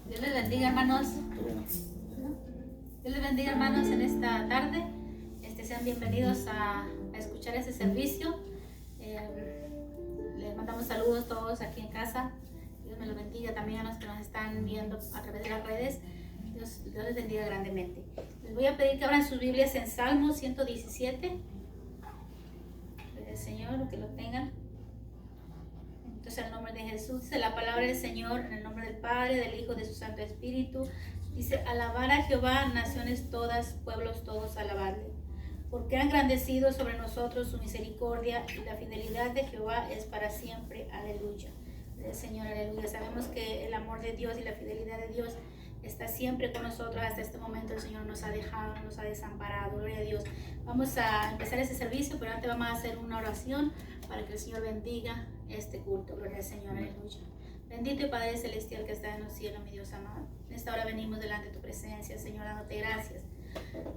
Dios les bendiga, hermanos. Dios les bendiga, hermanos, en esta tarde. Sean bienvenidos a escuchar este servicio. Les mandamos saludos todos aquí en casa. Dios me los bendiga también a los que nos están viendo a través de las redes. Dios les bendiga grandemente. Les voy a pedir que abran sus Biblias en Salmo 117. El Señor, que lo tengan. Entonces, en el nombre de Jesús, dice la palabra del Señor, en el nombre del Padre, del Hijo, de su Santo Espíritu. Dice: alabar a Jehová, naciones todas, pueblos todos, alabarle. Porque ha engrandecido sobre nosotros su misericordia y la fidelidad de Jehová es para siempre. Aleluya. Señor, aleluya. Sabemos que el amor de Dios y la fidelidad de Dios está siempre con nosotros. Hasta este momento el Señor nos ha dejado, nos ha desamparado. Gloria a Dios. Vamos a empezar este servicio, pero antes vamos a hacer una oración para que el Señor bendiga este culto. Gloria al Señor, aleluya. Bendito y Padre Celestial que está en los cielos, mi Dios amado. En esta hora venimos delante de tu presencia, Señor, dándote gracias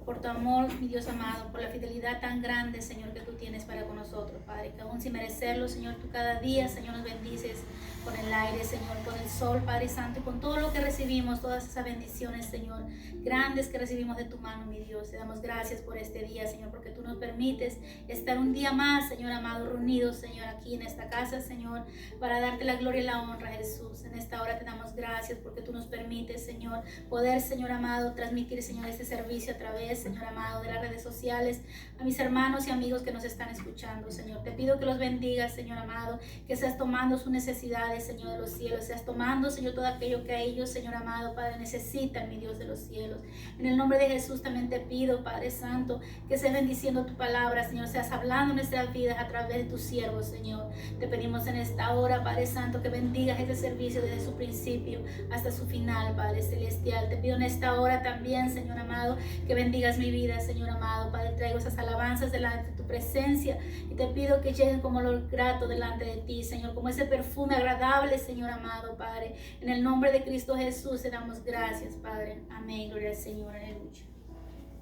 por tu amor, mi Dios amado, por la fidelidad tan grande, Señor, que tú tienes para con nosotros, Padre, que aún sin merecerlo, Señor, tú cada día, Señor, nos bendices con el aire, Señor, con el sol, Padre Santo, y con todo lo que recibimos, todas esas bendiciones, Señor, grandes que recibimos de tu mano, mi Dios. Te damos gracias por este día, Señor, porque tú nos permites estar un día más, Señor amado, reunidos, Señor, aquí en esta casa, Señor, para darte la gloria y la honra, Jesús. En esta hora te damos gracias porque tú nos permites, Señor, poder, Señor amado, transmitir, Señor, este servicio a través, Señor amado, de las redes sociales, a mis hermanos y amigos que nos están escuchando, Señor. Te pido que los bendigas, Señor amado, que seas tomando sus necesidades, Señor de los cielos, seas tomando, Señor, todo aquello que a ellos, Señor amado, Padre, necesitan, mi Dios de los cielos. En el nombre de Jesús también te pido, Padre Santo, que seas bendiciendo tu palabra, Señor, seas hablando en nuestras vidas a través de tus siervos, Señor. Te pedimos en esta hora, Padre Santo, que bendigas este servicio desde su principio hasta su final, Padre Celestial. Te pido en esta hora también, Señor amado, que bendigas mi vida, Señor amado. Padre, traigo esas alabanzas delante de tu presencia y te pido que lleguen como olor grato delante de ti, Señor, como ese perfume agradable, Señor amado, Padre. En el nombre de Cristo Jesús te damos gracias, Padre. Amén. Gloria al Señor. Aleluya.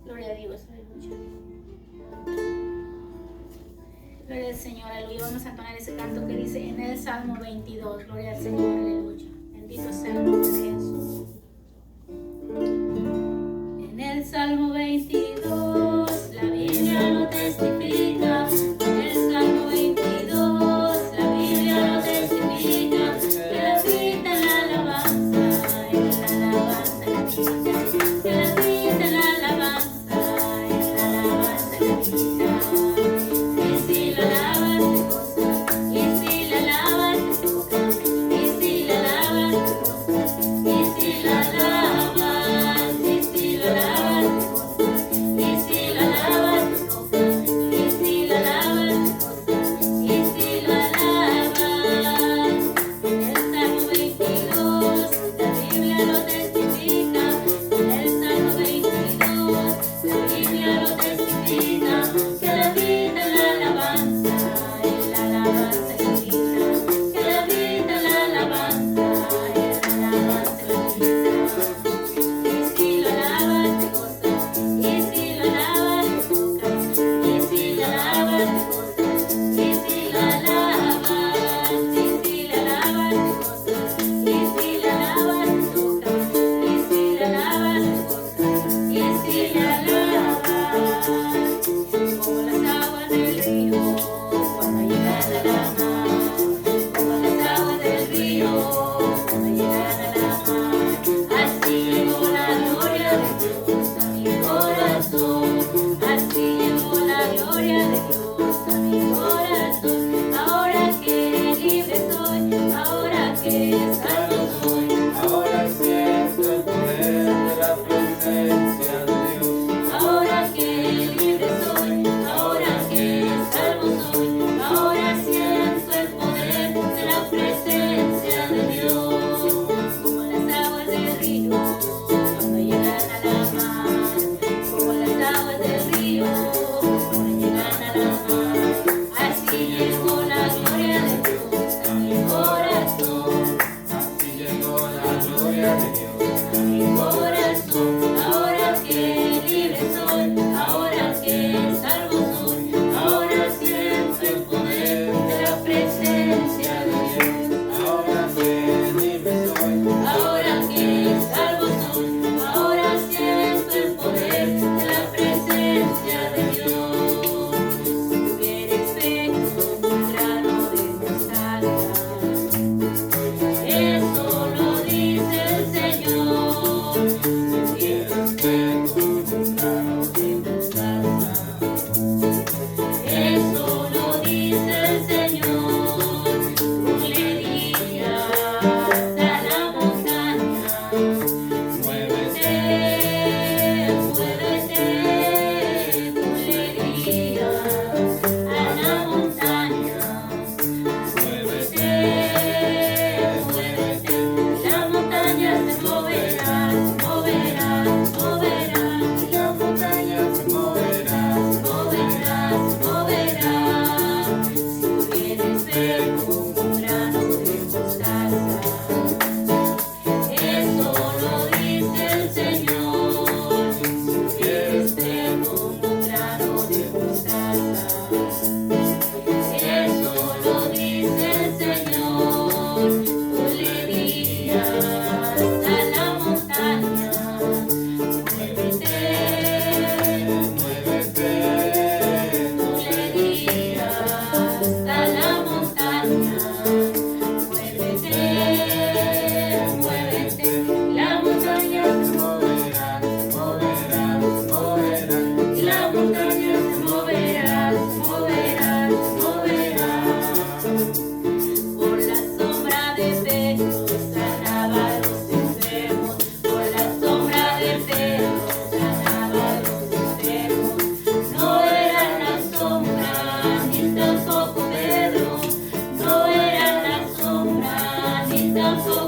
Gloria a Dios. Aleluya. Gloria al Señor. Aleluya. Vamos a entonar ese canto que dice en el Salmo 22. Gloria al Señor. Aleluya. Bendito sea el nombre de Jesús. En el Salmo 22, la Biblia lo testifica. En el Salmo 22, la Biblia lo testifica. Que la vida en la alabanza, en la alabanza la vida. Que la vida en la alabanza, en la alabanza la vida. Y si la alabas te gozas, y si la alabas te tocas, y si la alabas te gozas, y si la alabas, y si la alabas te gozas, y si la alabas te tocas, y si la alabas te gozas, y si la alabas. En el Salmo 22, la Biblia lo testifica. En el Salmo 22, la Biblia lo testifica. Que la vida en la alabanza, en la alabanza la vida. Que la vida en la alabanza, en la alabanza la vida. Y si lo alabas te gozas, y si lo alabas te tocas, y si lo alabas te gozas, y si lo alabas, y si lo alabas te gozas, y si lo alabas te tocas, y si lo alabas te gozas, y si lo alabas. Como las aguas del río cuando llegan a la mar, como las aguas del río cuando llegan a la mar, así llegó la gloria de Dios a mi corazón, así llegó la gloria de Dios a mi corazón. Ahora que libre soy, ahora que salvo soy, Ahora siento el poder de la presencia de Dios. ahora que libre soy, ahora que salvo soy, ahora siento el poder de la presencia de Dios. Como las aguas del río cuando llegan a la mar, como las aguas del río cuando llegan a la mar, así llegó la gloria de Dios a mi corazón. Así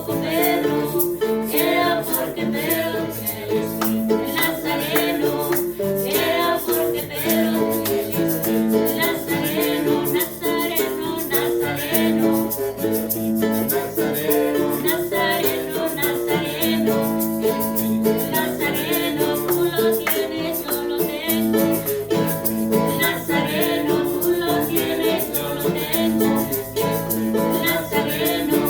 tampoco Pedro, era porque Pedro tenía el Espíritu del Nazareno, era porque Pedro tenía el Espíritu del Nazareno, Nazareno, Nazareno, Nazareno, Nazareno, Nazareno, el Espíritu del Nazareno, tú lo tienes, yo lo tengo, el Espíritu del Nazareno, tú lo tienes, yo lo tengo, el Espíritu del Nazareno.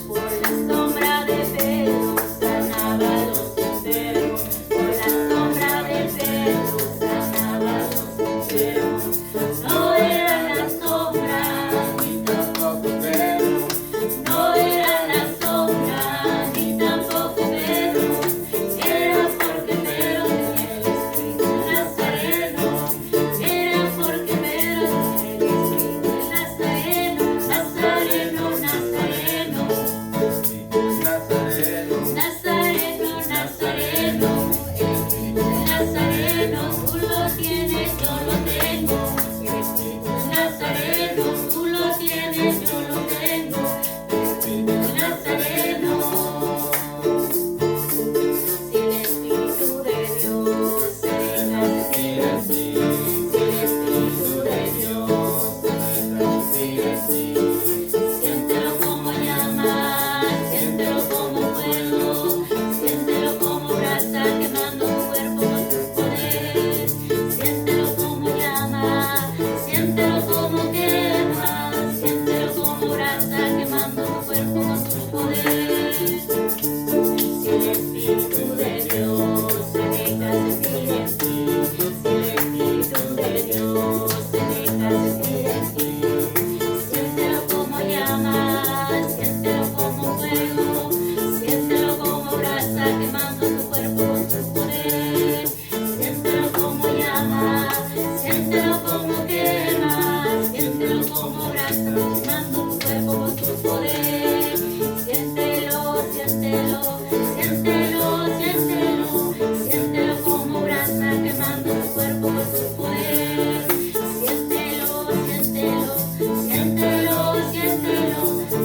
Por la sombra de Pedro sanaba a los enfermos, por la sombra de Pedro sanaba a los enfermos. No era la sombra, ni tampoco Pedro, no era la sombra, ni tampoco Pedro, era porque Pedro tenía el Espíritu del Nazareno, era porque Pedro tenía el Espíritu del Nazareno, Nazareno, Nazareno. Nazareno, Nazareno, Nazareno, el Espíritu del Nazareno, tú lo tienes, yo lo tengo. El Espíritu del Nazareno, tú lo tienes, yo lo tengo. El Espíritu del Nazareno. Si el Espíritu de Dios se deja sentir así, si el Espíritu de Dios se deja sentir así, siéntelo como llama, siéntelo como fuego, siéntelo como brasa quemando tu cuerpo con su poder, siéntelo como llama, siéntelo como quema, siéntelo como brasa quemando tu cuerpo con su poder. Si el Espíritu de Dios se deja sentir así, si el Espíritu de Dios se deja sentir así, siéntelo como llama, siéntelo como fuego, siéntelo como brasa quemando tu cuerpo con su poder, siéntelo como llama, siéntelo como quema, siéntelo como brasa quemando tu cuerpo con su poder, siéntelo, siéntelo, siéntelo, siéntelo, siéntelo como brasa quemando tu cuerpo con su poder, siéntelo, siéntelo, siéntelo, siéntelo,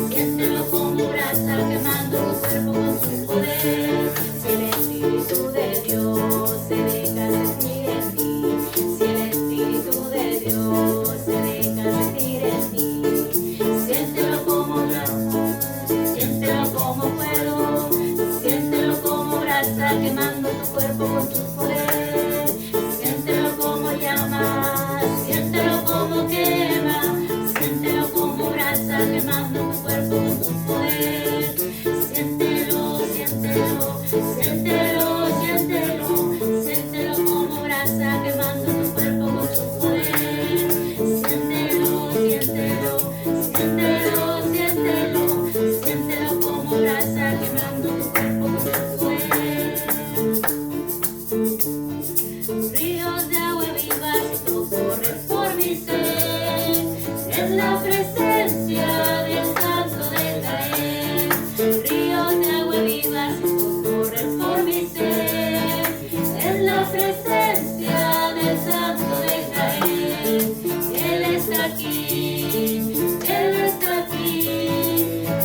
siéntelo como brasa quemando tu cuerpo con su poder. Si el Espíritu de Dios se deja sentir en ti, si el Espíritu de Dios se deja sentir en ti, siéntelo como llama, siéntelo como fuego, siéntelo como brasa quemando tu cuerpo con su poder, siéntelo como llama, siéntelo como quema, siéntelo como brasa quemando tu cuerpo con su poder, siéntelo, siéntelo, siéntelo, siéntelo, siéntelo como brasa quemando tu cuerpo con su poder, siéntelo, siéntelo, siéntelo, siéntelo, siéntelo como brasa quemando tu cuerpo con su poder. Ríos de agua viva siento correr por mi ser, en la presencia del Santo de Israel. Ríos de agua viva siento correr por mi ser, en la presencia del Santo de Israel. Él está aquí, Él está aquí,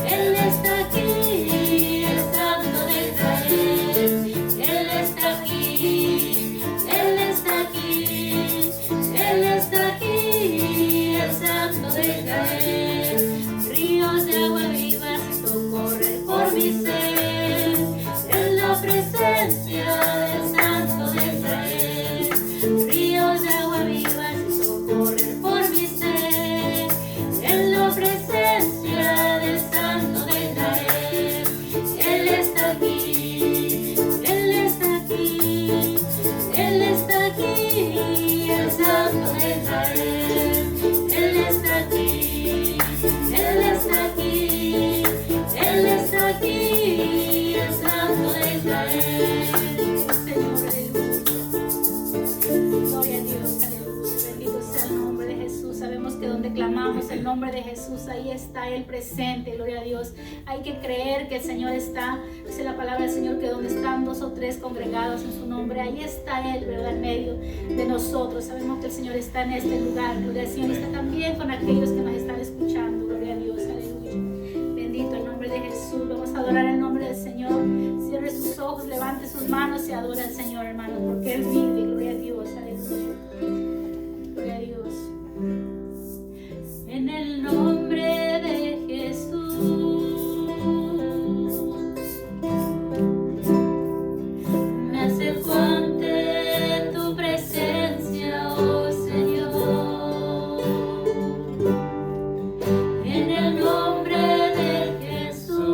Él está aquí, el Santo de Israel. Él está aquí, Él está aquí, Él está aquí, el Santo de Israel. Ríos de agua viva siento correr por mi ser, en la presencia del Santo de Israel. Ríos de agua viva siento correr por mi ser, en la presencia del Santo de Israel. Él está aquí, Él está aquí, Él está aquí, el Santo de Israel. Él está aquí, Él está aquí, Él está aquí, el Santo de Israel. Señor, aleluya. Gloria a Dios, aleluya. Bendito sea el nombre de Jesús. Sabemos que donde clamamos el nombre de Jesús, ahí está Él presente. Gloria a Dios. Hay que creer que el Señor está. Dice la palabra del Señor que donde están 2 o 3 congregados en su nombre, ahí está Él, ¿verdad? En medio de nosotros. Sabemos que el Señor está en este lugar. Gloria al Señor. Está también con aquellos que nos están escuchando. Gloria a Dios, aleluya. Bendito el nombre de Jesús. adore al Señor, hermanos, porque Él vive. Gloria a Dios, aleluya. Gloria a Dios. En el nombre de Jesús, me acerco ante tu presencia, oh Señor. En el nombre de Jesús,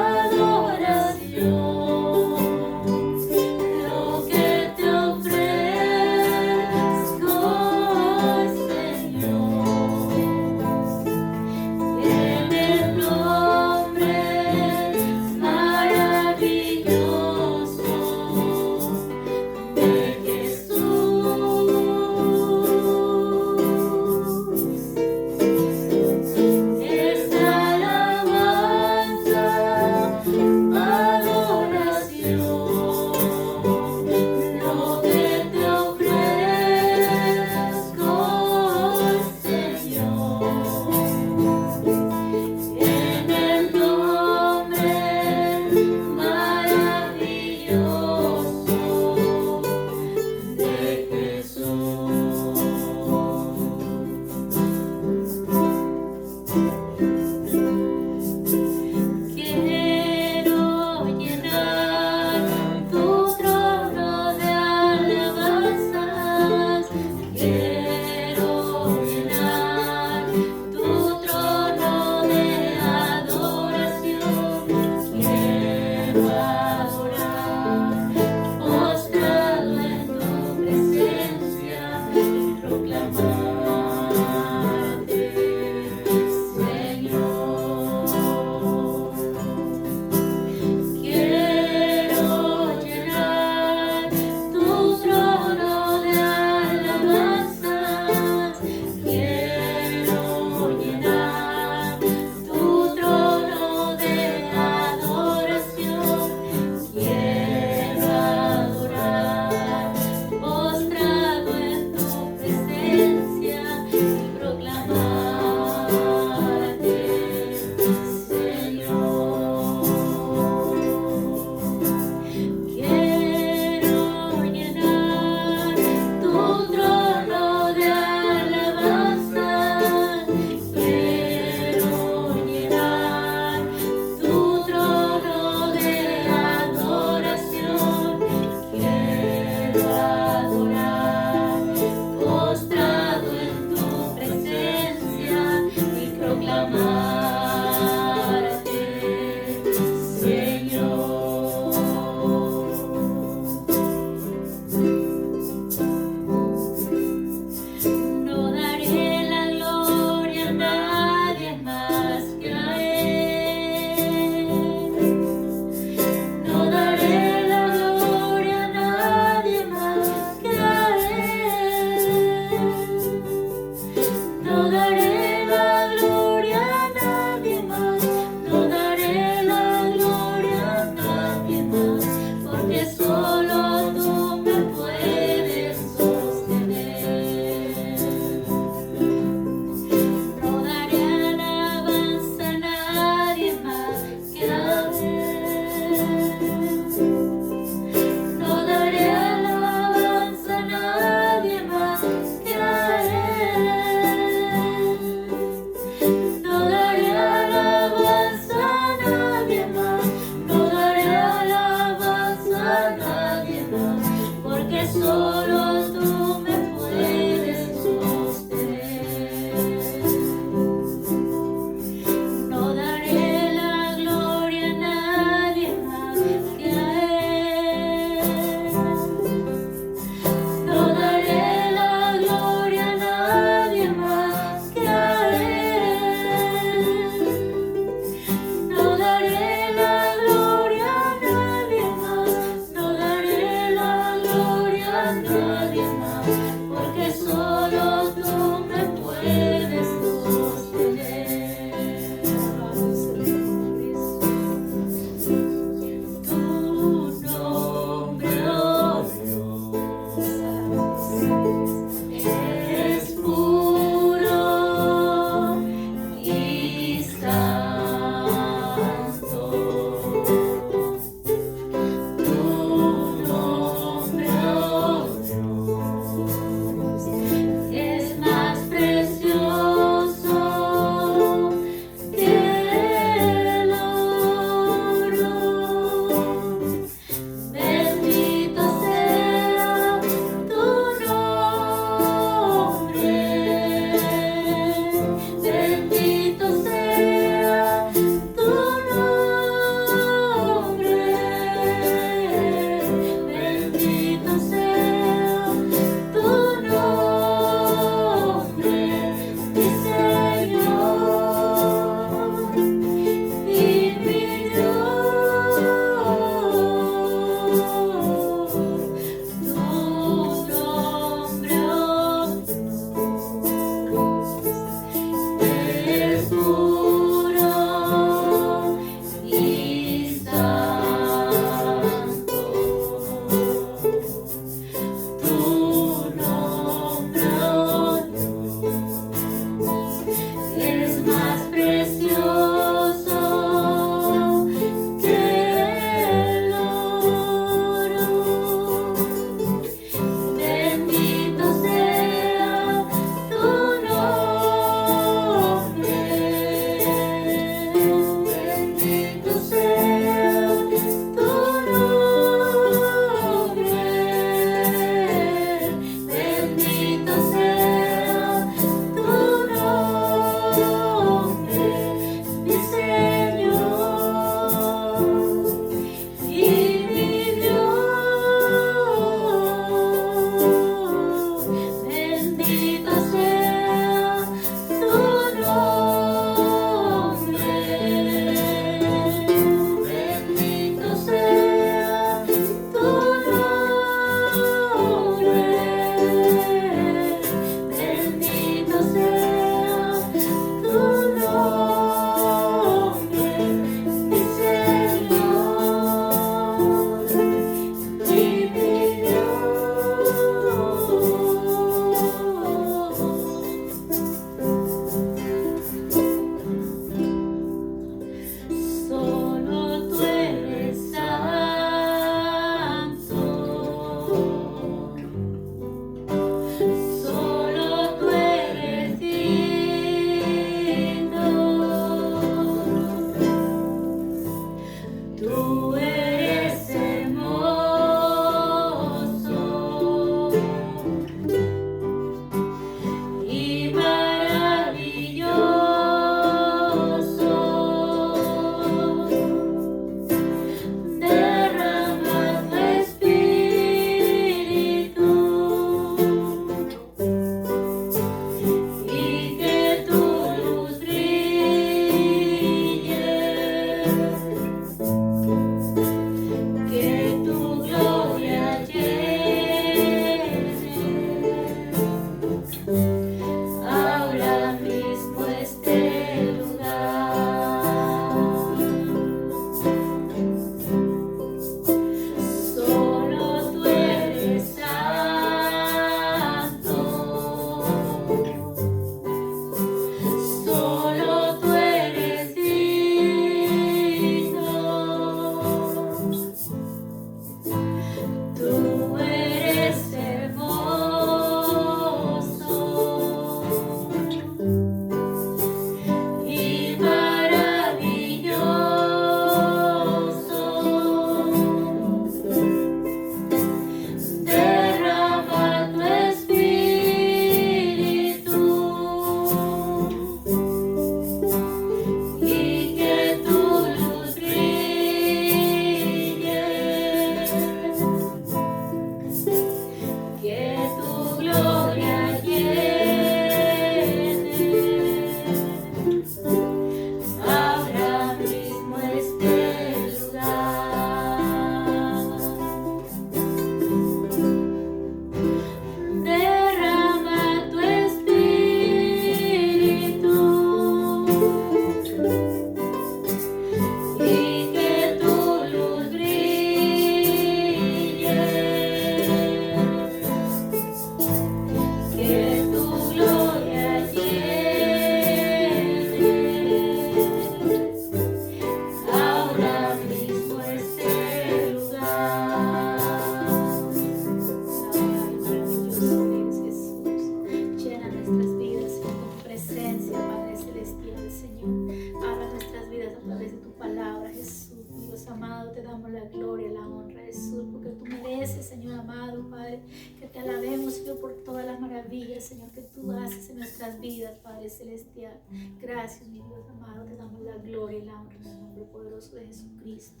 Señor, que tú haces en nuestras vidas, Padre Celestial. Gracias, mi Dios amado, te damos la gloria y la honra en el nombre poderoso de Jesucristo.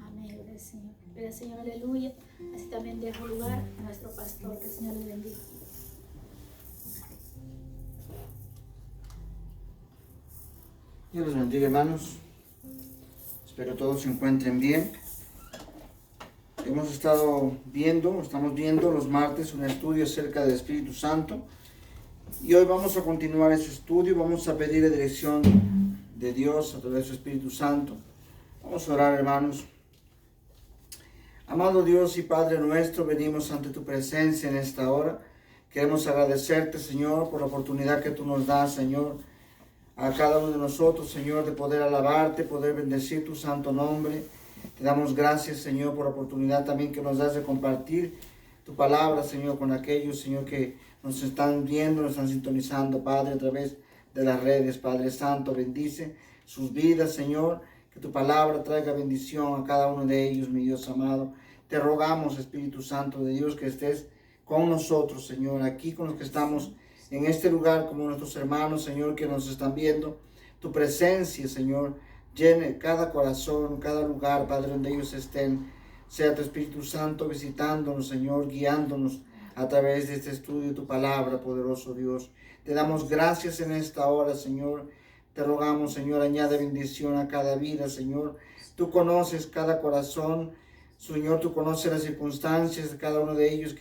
Amén, gracias, Señor. Gracias, Señor, aleluya. Así también dejo lugar a nuestro pastor, que el Señor le bendiga. Dios los bendiga, hermanos. Espero todos se encuentren bien. Estamos viendo los martes un estudio acerca del Espíritu Santo. Y hoy vamos a continuar ese estudio. Vamos a pedir la dirección de Dios a través de su Espíritu Santo. Vamos a orar, hermanos. Amado Dios y Padre nuestro, venimos ante tu presencia en esta hora. Queremos agradecerte, Señor, por la oportunidad que tú nos das, Señor, a cada uno de nosotros, Señor, de poder alabarte, poder bendecir tu santo nombre. Te damos gracias, Señor, por la oportunidad también que nos das de compartir tu palabra, Señor, con aquellos, Señor, que nos están viendo, nos están sintonizando, Padre, a través de las redes. Padre Santo, bendice sus vidas, Señor, que tu palabra traiga bendición a cada uno de ellos, mi Dios amado. Te rogamos, Espíritu Santo de Dios, que estés con nosotros, Señor, aquí con los que estamos en este lugar, como nuestros hermanos, Señor, que nos están viendo. Tu presencia, Señor, llene cada corazón, cada lugar, Padre, donde ellos estén. Sea tu Espíritu Santo visitándonos, Señor, guiándonos a través de este estudio de tu palabra, poderoso Dios. Te damos gracias en esta hora, Señor. Te rogamos, Señor, añade bendición a cada vida, Señor. Tú conoces cada corazón, Señor, tú conoces las circunstancias de cada uno de ellos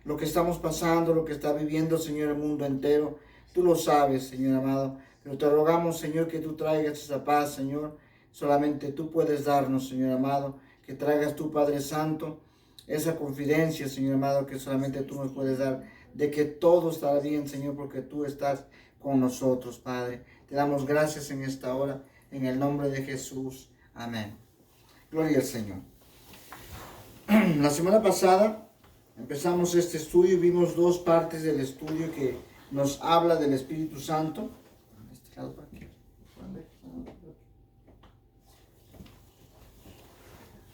lo que estamos pasando, lo que está viviendo, Señor, el mundo entero. Tú lo sabes, Señor amado. Pero te rogamos, Señor, que tú traigas esa paz, Señor. Solamente tú puedes darnos, Señor amado. Que traigas tú, Padre Santo, esa confidencia, Señor amado, que solamente tú nos puedes dar, de que todo estará bien, Señor, porque tú estás con nosotros, Padre. Te damos gracias en esta hora, en el nombre de Jesús. Amén. Gloria al Señor. La semana pasada empezamos este estudio, vimos dos partes del estudio que nos habla del Espíritu Santo.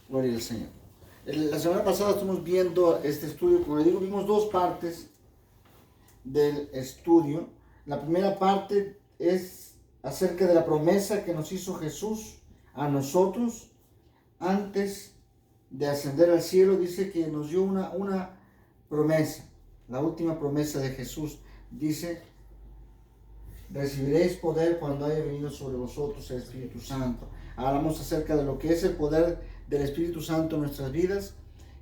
Gloria al Señor. La semana pasada estuvimos viendo este estudio, como digo, vimos dos partes del estudio. La primera parte es acerca de la promesa que nos hizo Jesús a nosotros antes de ascender al cielo. Dice que nos dio una promesa, la última promesa de Jesús. Dice: recibiréis poder cuando haya venido sobre vosotros el Espíritu Santo. Hablamos acerca de lo que es el poder del Espíritu Santo en nuestras vidas.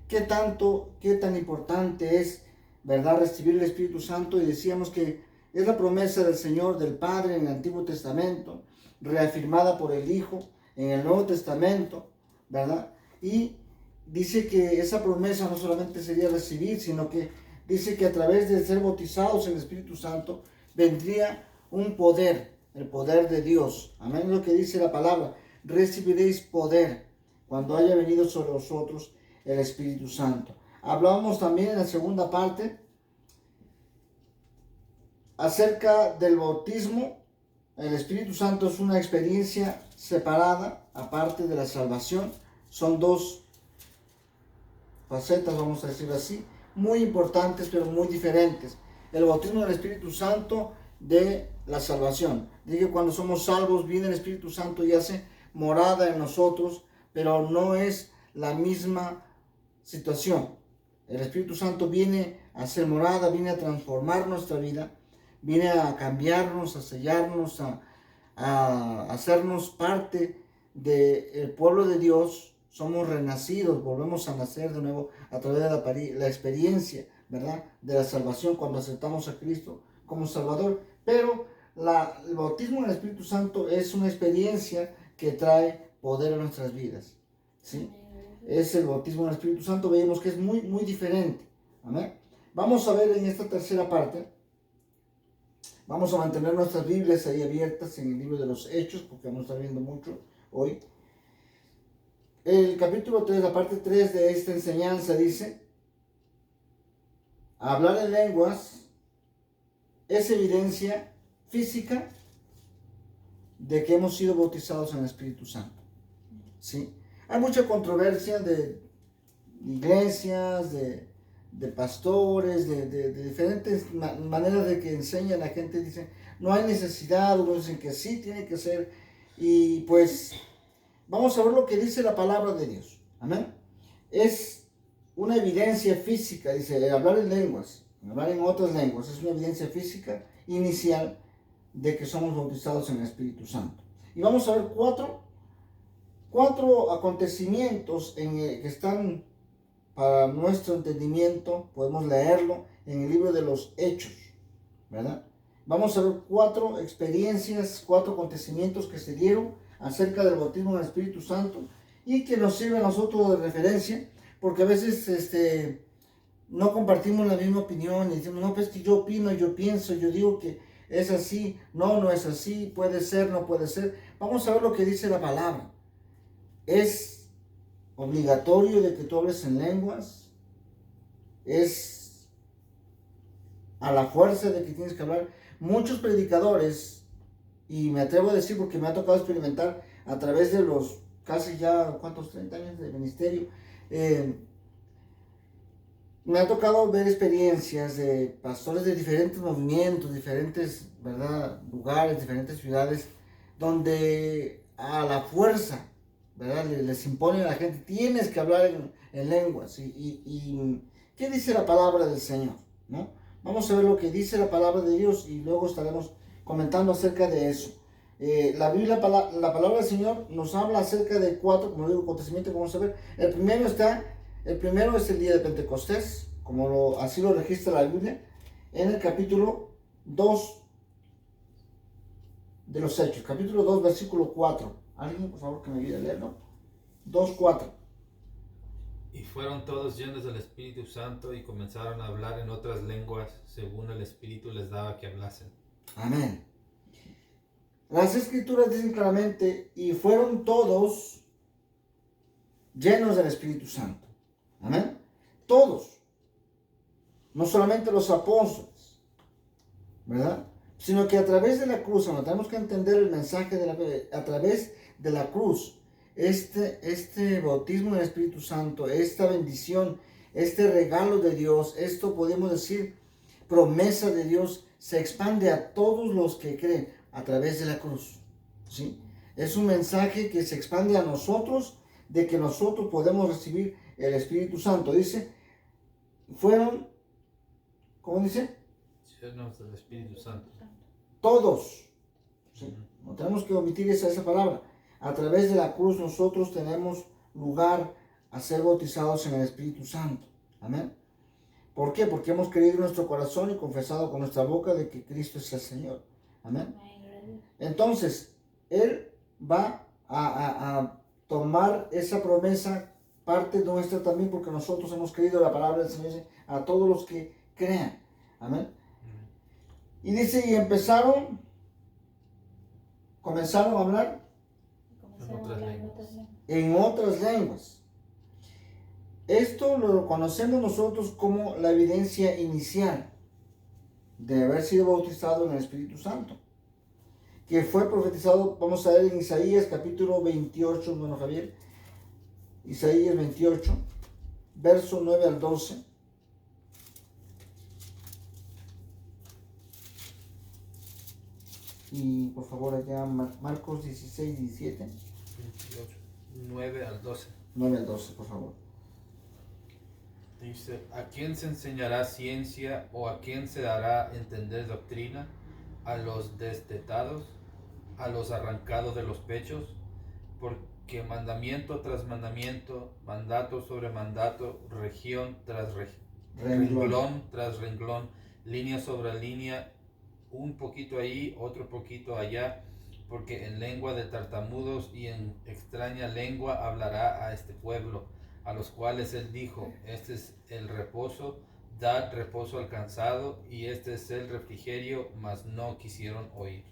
Qué tan importante es, ¿verdad?, recibir el Espíritu Santo. Y decíamos que es la promesa del Señor, del Padre en el Antiguo Testamento, reafirmada por el Hijo en el Nuevo Testamento, ¿verdad? Y dice que esa promesa no solamente sería recibir, sino que dice que a través de ser bautizados en el Espíritu Santo vendría un poder, el poder de Dios. Amén, es lo que dice la palabra. Recibiréis poder cuando haya venido sobre vosotros el Espíritu Santo. Hablábamos también en la segunda parte acerca del bautismo. El Espíritu Santo es una experiencia separada, aparte de la salvación. Son dos facetas, vamos a decirlo así, muy importantes, pero muy diferentes. El bautismo del Espíritu Santo de la salvación. Dice que cuando somos salvos, viene el Espíritu Santo y hace morada en nosotros, pero no es la misma situación. El Espíritu Santo viene a hacer morada, viene a transformar nuestra vida, viene a cambiarnos, a sellarnos, a hacernos parte del pueblo de Dios. Somos renacidos, volvemos a nacer de nuevo a través de la experiencia, ¿verdad?, de la salvación cuando aceptamos a Cristo como Salvador. Pero el bautismo del Espíritu Santo es una experiencia que trae poder a nuestras vidas, ¿sí? Es el bautismo del Espíritu Santo. Veamos que es muy, muy diferente. Amén. Vamos a ver en esta tercera parte. Vamos a mantener nuestras Biblias ahí abiertas en el libro de los Hechos, porque vamos a estar viendo mucho hoy. El capítulo 3, la parte 3 de esta enseñanza dice: hablar en lenguas es evidencia física de que hemos sido bautizados en el Espíritu Santo, ¿sí? Hay mucha controversia de iglesias, de pastores, de diferentes maneras de que enseñan. La gente dice, no hay necesidad, otros dicen que sí, tiene que ser. Y pues vamos a ver lo que dice la palabra de Dios. Amén. Es una evidencia física, dice, hablar en lenguas, hablar en otras lenguas, es una evidencia física inicial de que somos bautizados en el Espíritu Santo. Y vamos a ver cuatro acontecimientos que están para nuestro entendimiento. Podemos leerlo en el libro de los Hechos, ¿verdad? Vamos a ver 4 experiencias, 4 acontecimientos que se dieron acerca del bautismo del Espíritu Santo y que nos sirve a nosotros de referencia, porque a veces no compartimos la misma opinión y decimos, no, pues que yo opino, yo pienso, yo digo que es así, no es así, puede ser, no puede ser. Vamos a ver lo que dice la palabra. ¿Es obligatorio de que tú hables en lenguas? ¿Es a la fuerza de que tienes que hablar? Muchos predicadores, y me atrevo a decir porque me ha tocado experimentar a través de los casi ya, 30 años de ministerio, me ha tocado ver experiencias de pastores de diferentes movimientos, diferentes, ¿verdad?, lugares, diferentes ciudades, donde a la fuerza, ¿verdad?, les impone a la gente, tienes que hablar en lenguas, y ¿Qué dice la palabra del Señor? ¿No? Vamos a ver lo que dice la palabra de Dios y luego estaremos comentando acerca de eso. La Biblia, la palabra del Señor nos habla acerca de 4, como digo, acontecimientos que vamos a ver. El primero es el día de Pentecostés, así lo registra la Biblia, en el capítulo 2 de los Hechos, capítulo 2, versículo 4. ¿Alguien, por favor, que me ayude a leerlo? 2:4. Y fueron todos llenos del Espíritu Santo y comenzaron a hablar en otras lenguas según el Espíritu les daba que hablasen. Amén. Las Escrituras dicen claramente, y fueron todos llenos del Espíritu Santo. Amén. Todos. No solamente los apóstoles, ¿verdad? Sino que a través de la cruz, tenemos que entender el mensaje a través de la cruz, este bautismo del Espíritu Santo, esta bendición, este regalo de Dios, esto podemos decir, promesa de Dios, se expande a todos los que creen a través de la cruz, ¿sí? Es un mensaje que se expande a nosotros, de que nosotros podemos recibir el Espíritu Santo. Dice, fueron, ¿cómo dice? Llenos del Espíritu Santo. Todos, ¿sí? No tenemos que omitir esa palabra. A través de la cruz nosotros tenemos lugar a ser bautizados en el Espíritu Santo. Amén. ¿Por qué? Porque hemos creído en nuestro corazón y confesado con nuestra boca de que Cristo es el Señor. Amén. Entonces, Él va a tomar esa promesa, parte nuestra también, porque nosotros hemos creído la palabra del Señor a todos los que crean. Amén. Y dice, y comenzaron a hablar en otras lenguas. Esto lo conocemos nosotros como la evidencia inicial de haber sido bautizado en el Espíritu Santo, que fue profetizado, vamos a ver en Isaías capítulo 28, hermano Javier, Isaías 28, verso 9 al 12. Y por favor allá Marcos 16, 17. 28, 9 al 12. 9 al 12, por favor. Dice, ¿a quién se enseñará ciencia o a quién se dará a entender doctrina? ¿A los destetados? ¿A los arrancados de los pechos? Porque mandamiento tras mandamiento, mandato sobre mandato, región tras renglón tras renglón, línea sobre línea, un poquito ahí, otro poquito allá, porque en lengua de tartamudos y en extraña lengua hablará a este pueblo, a los cuales él dijo, este es el reposo, dad reposo al cansado, y este es el refrigerio, mas no quisieron oír.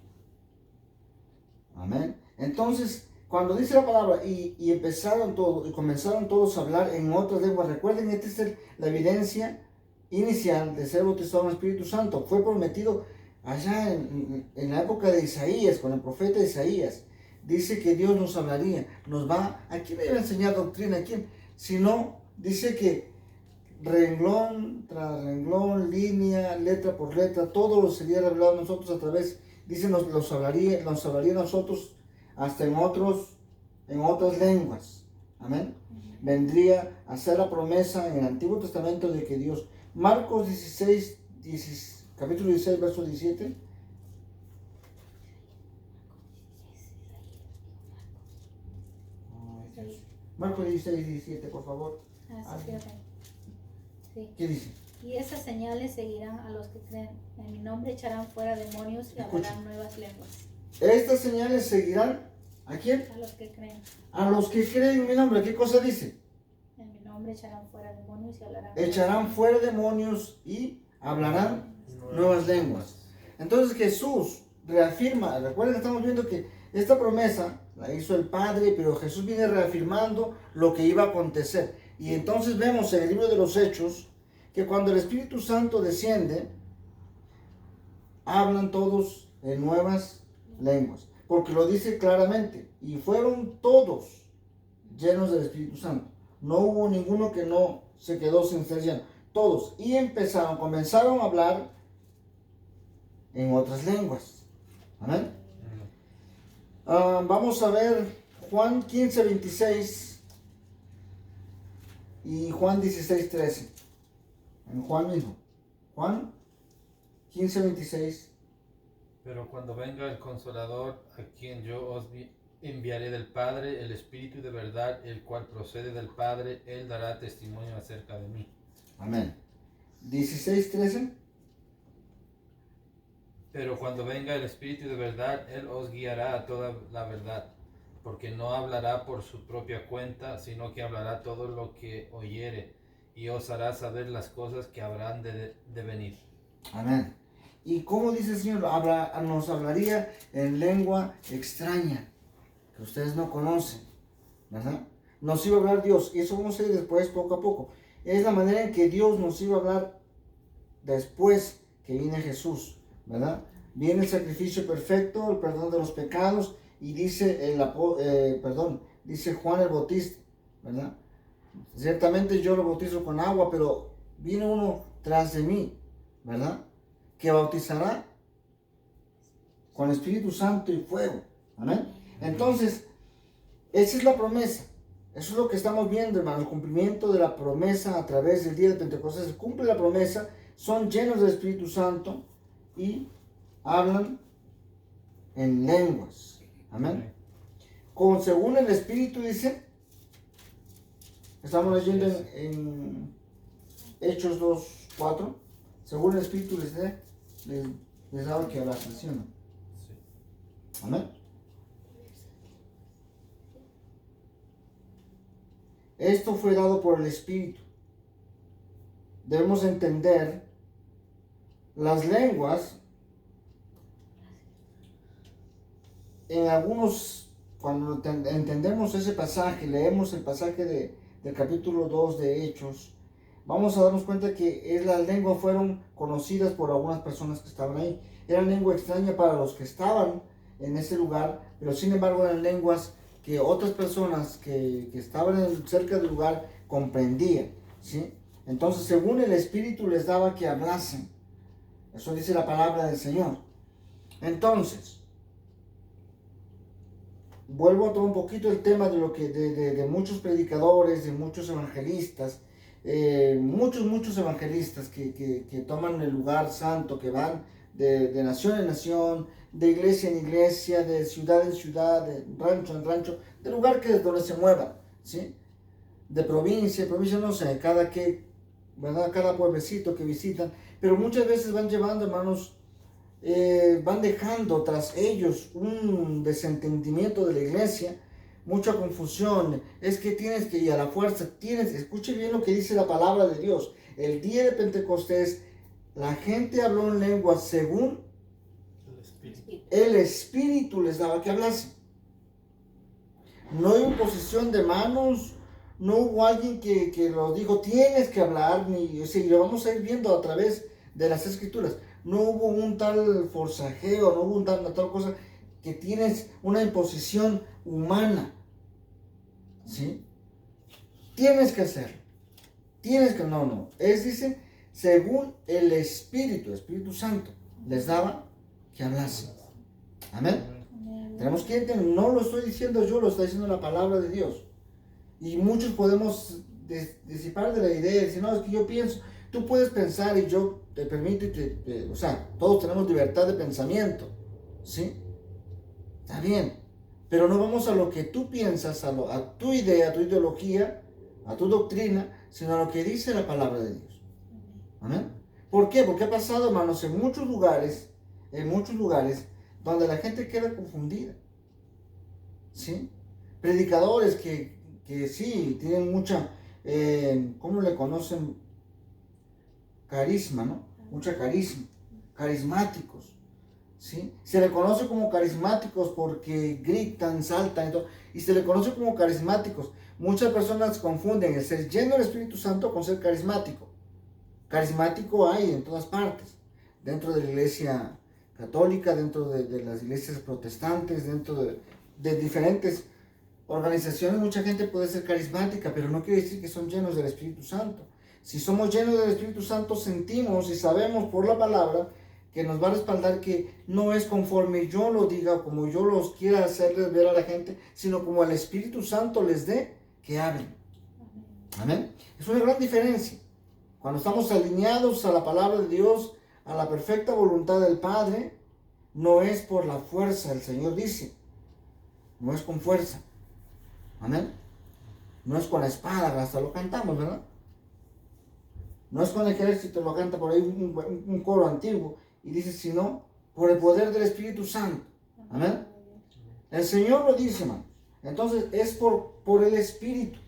Amén. Entonces, cuando dice la palabra, y comenzaron todos a hablar en otras lenguas, recuerden, esta es la evidencia inicial de ser bautizado en el Espíritu Santo. Fue prometido allá en la época de Isaías, con el profeta Isaías. Dice que Dios nos hablaría, ¿a quién le iba a enseñar doctrina? ¿A quién? Sino, dice que renglón tras renglón, línea, letra por letra, todo lo sería revelado a nosotros a través, dice, nos hablaría a nosotros hasta en otras lenguas. Amén. Vendría a ser la promesa en el Antiguo Testamento de que Dios, Marcos 16, capítulo 16, verso 17. Marcos 16, 17, por favor. Sí. ¿Qué dice? Y esas señales seguirán a los que creen. En mi nombre echarán fuera demonios y hablarán nuevas lenguas. Estas señales seguirán, ¿a quién? A los que creen. A los que creen en mi nombre. ¿Qué cosa dice? En mi nombre echarán fuera demonios y hablarán. Echarán fuera demonios y hablarán nuevas lenguas. Entonces Jesús reafirma, recuerden que estamos viendo que esta promesa la hizo el Padre, pero Jesús viene reafirmando lo que iba a acontecer. Y entonces vemos en el libro de los Hechos que cuando el Espíritu Santo desciende, hablan todos en nuevas lenguas, porque lo dice claramente, y fueron todos llenos del Espíritu Santo. No hubo ninguno que no se quedó sin ser lleno. Todos. Y comenzaron a hablar en otras lenguas. Amén. Vamos a ver Juan 15, 26 y Juan 16, 13. En Juan mismo. Juan 15:26. Pero cuando venga el Consolador, a quien yo os enviaré del Padre, el Espíritu de verdad, el cual procede del Padre, Él dará testimonio acerca de mí. Amén. 16:13. Pero cuando venga el Espíritu de verdad, Él os guiará a toda la verdad, porque no hablará por su propia cuenta, sino que hablará todo lo que oyere, y os hará saber las cosas que habrán de venir. Amén. ¿Y cómo dice el Señor? Nos hablaría en lengua extraña, que ustedes no conocen, ¿verdad? Nos iba a hablar Dios, y eso vamos a ir después poco a poco. Es la manera en que Dios nos iba a hablar después que viene Jesús, ¿verdad? Viene el sacrificio perfecto, el perdón de los pecados, y dice dice Juan el Bautista, ¿verdad? Ciertamente yo lo bautizo con agua, pero viene uno tras de mí, ¿verdad? Que bautizará con Espíritu Santo y fuego. Amén. Entonces, esa es la promesa. Eso es lo que estamos viendo, hermano. El cumplimiento de la promesa a través del día de Pentecostés. Se cumple la promesa, son llenos del Espíritu Santo y hablan en lenguas. Amén. Según el Espíritu dice, estamos leyendo en Hechos 2:4. Según el Espíritu les daba que hablasen, ¿sí o no? Sí. Amén. Esto fue dado por el Espíritu. Debemos entender las lenguas. En algunos, cuando entendemos ese pasaje, leemos el pasaje del capítulo 2 de Hechos, vamos a darnos cuenta que las lenguas fueron conocidas por algunas personas que estaban ahí. Eran lengua extraña para los que estaban en ese lugar, pero sin embargo eran lenguas que otras personas que estaban cerca del lugar comprendían, ¿sí? Entonces, según el Espíritu les daba que hablasen. Eso dice la palabra del Señor. Entonces, vuelvo a tomar un poquito el tema de lo que de muchos predicadores, de muchos evangelistas, muchos evangelistas que toman el lugar santo, que van de nación en nación, de iglesia en iglesia, de ciudad en ciudad, de rancho en rancho, de lugar donde se muevan, ¿sí? De provincia en provincia, no sé, ¿verdad? Cada pueblecito que visitan, pero muchas veces van llevando, hermanos, van dejando tras ellos un desentendimiento de la iglesia, mucha confusión. Es que tienes que ir a la fuerza, escuche bien lo que dice la palabra de Dios. El día de Pentecostés, la gente habló en lenguas según el Espíritu les daba que hablasen. No hay imposición de manos, no hubo alguien que lo dijo, tienes que hablar, o sea, y lo vamos a ir viendo a través de las Escrituras. No hubo un tal forcejeo, no hubo una tal cosa que tienes una imposición humana, ¿sí? Tienes que hacerlo, no, dice, según el Espíritu Santo les daba que hablasen. Amén. Tenemos que entender, no lo estoy diciendo yo, lo está diciendo la palabra de Dios. Y muchos podemos disipar de la idea, decir, no, es que yo pienso, tú puedes pensar y yo te permito, o sea, todos tenemos libertad de pensamiento, ¿sí? Está bien, pero no vamos a lo que tú piensas, a tu idea, a tu ideología, a tu doctrina, sino a lo que dice la palabra de Dios. Amén. ¿Por qué? Porque ha pasado, hermanos, en muchos lugares, donde la gente queda confundida, ¿sí? Predicadores que sí, tienen mucha, ¿cómo le conocen? Carisma, ¿no? Mucha carismáticos, ¿sí? Se le conoce como carismáticos porque gritan, saltan y todo, y se le conoce como carismáticos. Muchas personas confunden el ser lleno del Espíritu Santo con ser carismático. Carismático hay en todas partes, dentro de la iglesia católica, dentro de las iglesias protestantes, dentro de diferentes organizaciones. Mucha gente puede ser carismática, pero no quiere decir que son llenos del Espíritu Santo. Si somos llenos del Espíritu Santo, sentimos y sabemos por la palabra que nos va a respaldar que no es conforme yo lo diga, como yo los quiera hacerles ver a la gente, sino como el Espíritu Santo les dé que hablen. Amén. Es una gran diferencia. Cuando estamos alineados a la palabra de Dios, a la perfecta voluntad del Padre, no es por la fuerza, el Señor dice. No es con fuerza. Amén. No es con la espada, hasta lo cantamos, ¿verdad? No es con el ejército, lo canta por ahí un coro antiguo. Y dice, sino por el poder del Espíritu Santo. Amén. El Señor lo dice, hermanos. Entonces es por el Espíritu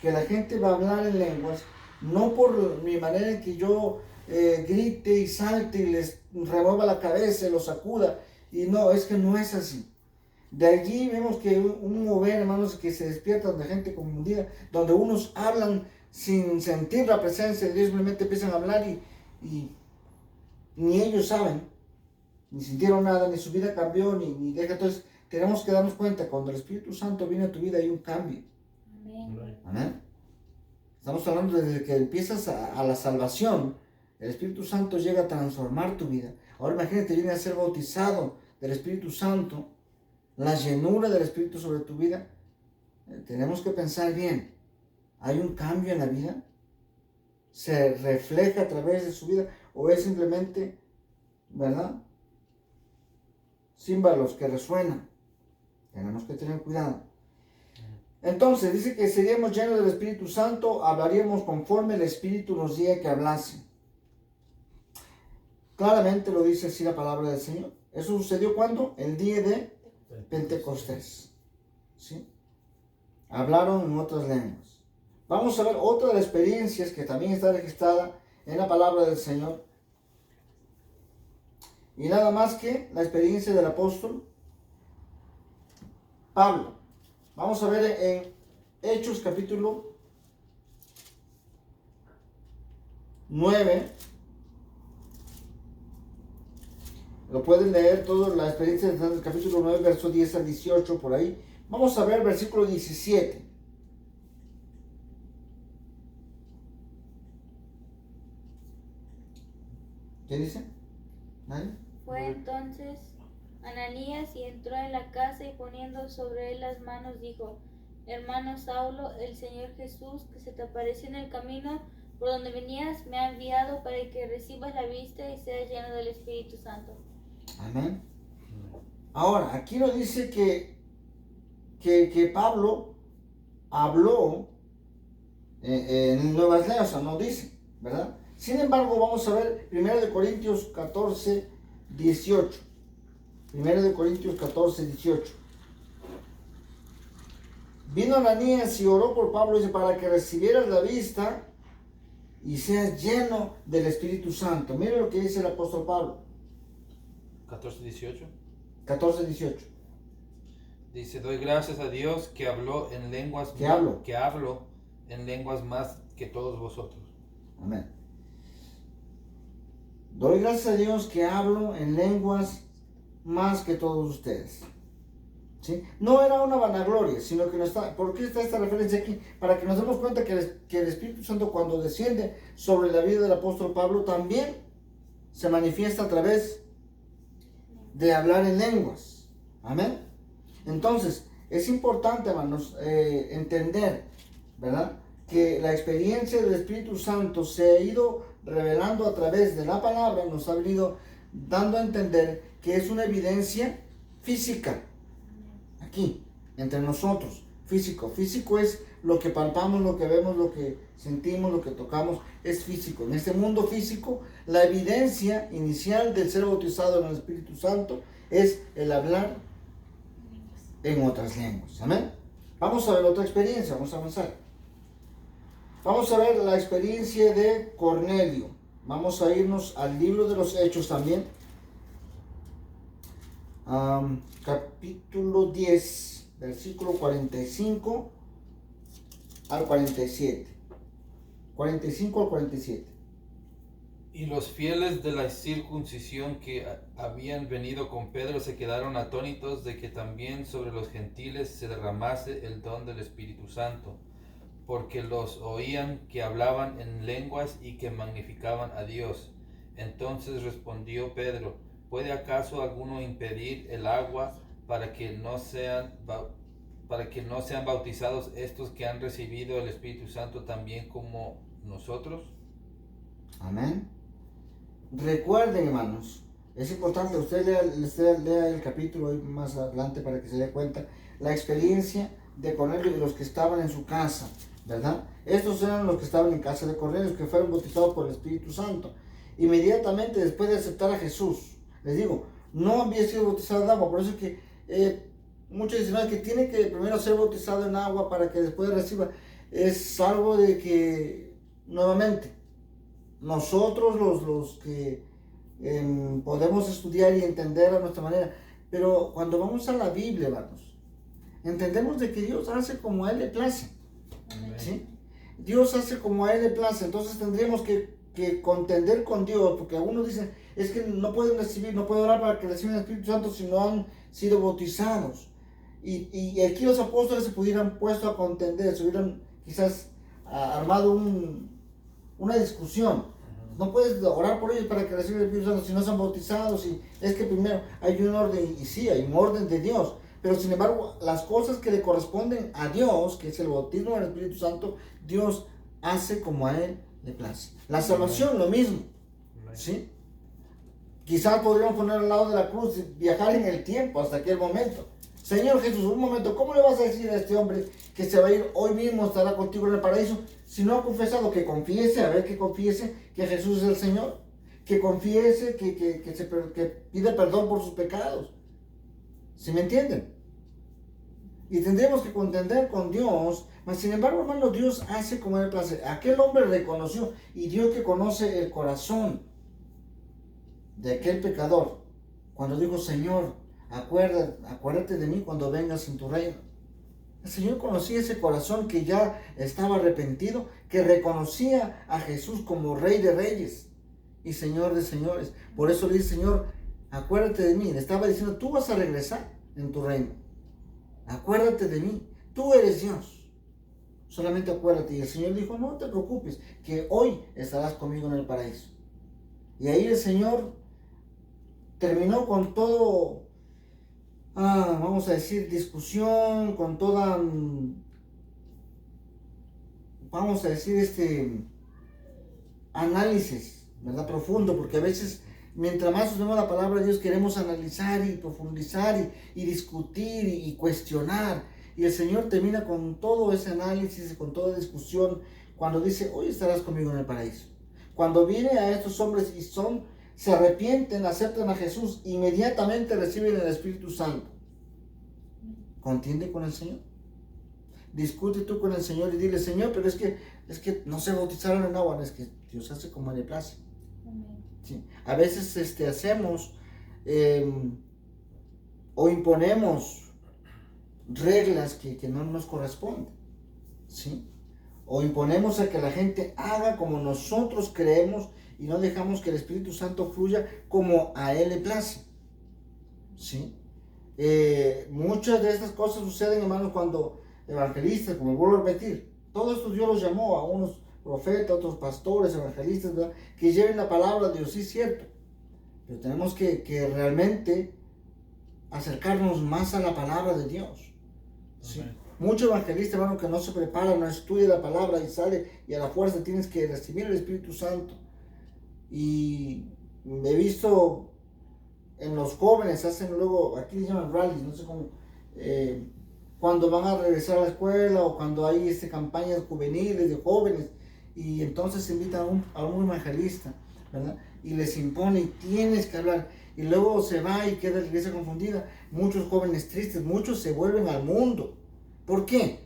que la gente va a hablar en lenguas, no por mi manera en que yo grite y salte y les remueva la cabeza y los sacuda. Y no, es que no es así. De allí vemos que un mover, hermanos, que se despierta de gente confundida, donde unos hablan sin sentir la presencia de Dios, simplemente empiezan a hablar y ni ellos saben, ni sintieron nada, ni su vida cambió, ni deja. Entonces tenemos que darnos cuenta, cuando el Espíritu Santo viene a tu vida hay un cambio. Amén. Amén. Estamos hablando desde que empiezas a la salvación, el Espíritu Santo llega a transformar tu vida. Ahora imagínate, viene a ser bautizado del Espíritu Santo, la llenura del Espíritu sobre tu vida. Tenemos que pensar bien, ¿hay un cambio en la vida? ¿Se refleja a través de su vida? ¿O es simplemente, verdad, címbalos que resuenan? Tenemos que tener cuidado. Entonces dice que seríamos llenos del Espíritu Santo, hablaríamos conforme el Espíritu nos diga que hablase. Claramente lo dice así la palabra del Señor. Eso sucedió ¿cuándo? El día de Pentecostés. ¿Sí? Hablaron en otras lenguas. Vamos a ver otra de las experiencias que también está registrada en la palabra del Señor. Y nada más que la experiencia del apóstol Pablo. Vamos a ver en Hechos capítulo 9. Lo pueden leer toda la experiencia del capítulo 9, verso 10 al 18, por ahí. Vamos a ver versículo 17. ¿Qué dice? ¿Nadie? Fue entonces Ananías y entró en la casa y poniendo sobre él las manos dijo: Hermano Saulo, el Señor Jesús que se te apareció en el camino por donde venías me ha enviado para que recibas la vista y seas lleno del Espíritu Santo. Amén. Ahora, aquí nos dice que Pablo habló en nuevas lenguas, o sea, no dice, ¿verdad? Sin embargo, vamos a ver 1 Corintios 14, 18. 1 Corintios 14, 18. Vino Ananías y oró por Pablo, dice, para que recibieras la vista y seas lleno del Espíritu Santo. Mire lo que dice el apóstol Pablo. 14, 18. 14, 18. Dice, doy gracias a Dios que habló en lenguas ¿Qué hablo? Que hablo en lenguas más que todos vosotros. Amén. Doy gracias a Dios que hablo en lenguas más que todos ustedes. ¿Sí? No era una vanagloria, sino que no está. ¿Por qué está esta referencia aquí? Para que nos demos cuenta que el Espíritu Santo, cuando desciende sobre la vida del apóstol Pablo, también se manifiesta a través de hablar en lenguas. Amén. Entonces, es importante, hermanos, entender, ¿verdad?, que la experiencia del Espíritu Santo se ha ido revelando a través de la palabra, nos ha venido dando a entender que es una evidencia física, aquí, entre nosotros, físico. Físico es lo que palpamos, lo que vemos, lo que sentimos, lo que tocamos, es físico. En este mundo físico, la evidencia inicial del ser bautizado en el Espíritu Santo es el hablar en otras lenguas. Amén. Vamos a ver otra experiencia, vamos a avanzar. Vamos a ver la experiencia de Cornelio. Vamos a irnos al libro de los Hechos también. Capítulo 10, versículo 45 al 47. 45 al 47. Y los fieles de la circuncisión que habían venido con Pedro se quedaron atónitos de que también sobre los gentiles se derramase el don del Espíritu Santo, porque los oían que hablaban en lenguas y que magnificaban a Dios. Entonces respondió Pedro: ¿puede acaso alguno impedir el agua para que no sean bautizados estos que han recibido el Espíritu Santo también como nosotros? Amén. Recuerden, hermanos, es importante, usted lea el capítulo más adelante para que se dé cuenta la experiencia de Cornelio y de los que estaban en su casa, ¿verdad? Estos eran los que estaban en casa de Cornelio, que fueron bautizados por el Espíritu Santo. Inmediatamente después de aceptar a Jesús, les digo, no había sido bautizado en agua, por eso es que muchos dicen que tiene que primero ser bautizado en agua para que después reciba. Es algo de que, nuevamente, nosotros los que podemos estudiar y entender a nuestra manera, pero cuando vamos a la Biblia, hermanos, entendemos de que Dios hace como a Él le place, ¿sí? Dios hace como a Él le place, entonces tendríamos que contender con Dios, porque algunos dicen, es que no pueden recibir, no pueden orar para que reciban el Espíritu Santo si no han sido bautizados. Y aquí los apóstoles se hubieran puesto a contender, se hubieran quizás armado una discusión. No puedes orar por ellos para que reciban el Espíritu Santo si no son bautizados. Y es que primero hay un orden, y sí, hay un orden de Dios. Pero sin embargo, las cosas que le corresponden a Dios, que es el bautismo del Espíritu Santo, Dios hace como a Él le place. La salvación, lo mismo, ¿sí? Quizás podríamos poner al lado de la cruz, viajar en el tiempo hasta aquel momento. Señor Jesús, un momento, ¿cómo le vas a decir a este hombre que se va a ir hoy mismo, estará contigo en el paraíso, si no ha confesado? Que confiese, a ver, que confiese que Jesús es el Señor, que confiese, que pida perdón por sus pecados. ¿Sí me entienden? Y tendremos que contender con Dios, mas sin embargo, hermano, Dios hace como Él place. Aquel hombre reconoció, y Dios que conoce el corazón de aquel pecador, cuando dijo, Señor, acuérdate de mí cuando vengas en tu reino. El Señor conocía ese corazón que ya estaba arrepentido, que reconocía a Jesús como Rey de Reyes y Señor de Señores. Por eso le dice, Señor, acuérdate de mí. Le estaba diciendo, tú vas a regresar en tu reino. Acuérdate de mí. Tú eres Dios. Solamente acuérdate. Y el Señor dijo, no te preocupes, que hoy estarás conmigo en el paraíso. Y ahí el Señor terminó con todo, vamos a decir, discusión, con toda, vamos a decir, análisis, ¿verdad? Profundo, porque a veces, mientras más usamos la palabra de Dios, queremos analizar y profundizar y discutir y cuestionar. Y el Señor termina con todo ese análisis, con toda discusión, cuando dice, hoy estarás conmigo en el paraíso. Cuando viene a estos hombres y se arrepienten, aceptan a Jesús, inmediatamente reciben el Espíritu Santo. ¿Contiende con el Señor? Discute tú con el Señor y dile, Señor, pero es que no se bautizaron en agua. Es que Dios hace como le place. ¿Sí? A veces hacemos o imponemos reglas que no nos corresponden, ¿sí? O imponemos a que la gente haga como nosotros creemos y no dejamos que el Espíritu Santo fluya como a Él le place, ¿sí? Muchas de estas cosas suceden, hermanos, cuando evangelistas, como vuelvo a repetir, todo esto Dios los llamó, a unos profetas, otros pastores, evangelistas, ¿verdad?, que lleven la palabra de Dios, sí es cierto, pero tenemos que realmente acercarnos más a la palabra de Dios, ¿sí? Muchos evangelistas, hermano, que no se preparan, no estudian la palabra y sale y a la fuerza tienes que recibir el Espíritu Santo. Y he visto en los jóvenes, hacen luego, aquí les llaman rallies, no sé cómo, cuando van a regresar a la escuela o cuando hay campañas juveniles de jóvenes, y entonces se invitan a un evangelista, ¿verdad? Y les impone, y tienes que hablar, y luego se va y queda la iglesia confundida. Muchos jóvenes tristes, muchos se vuelven al mundo. ¿Por qué?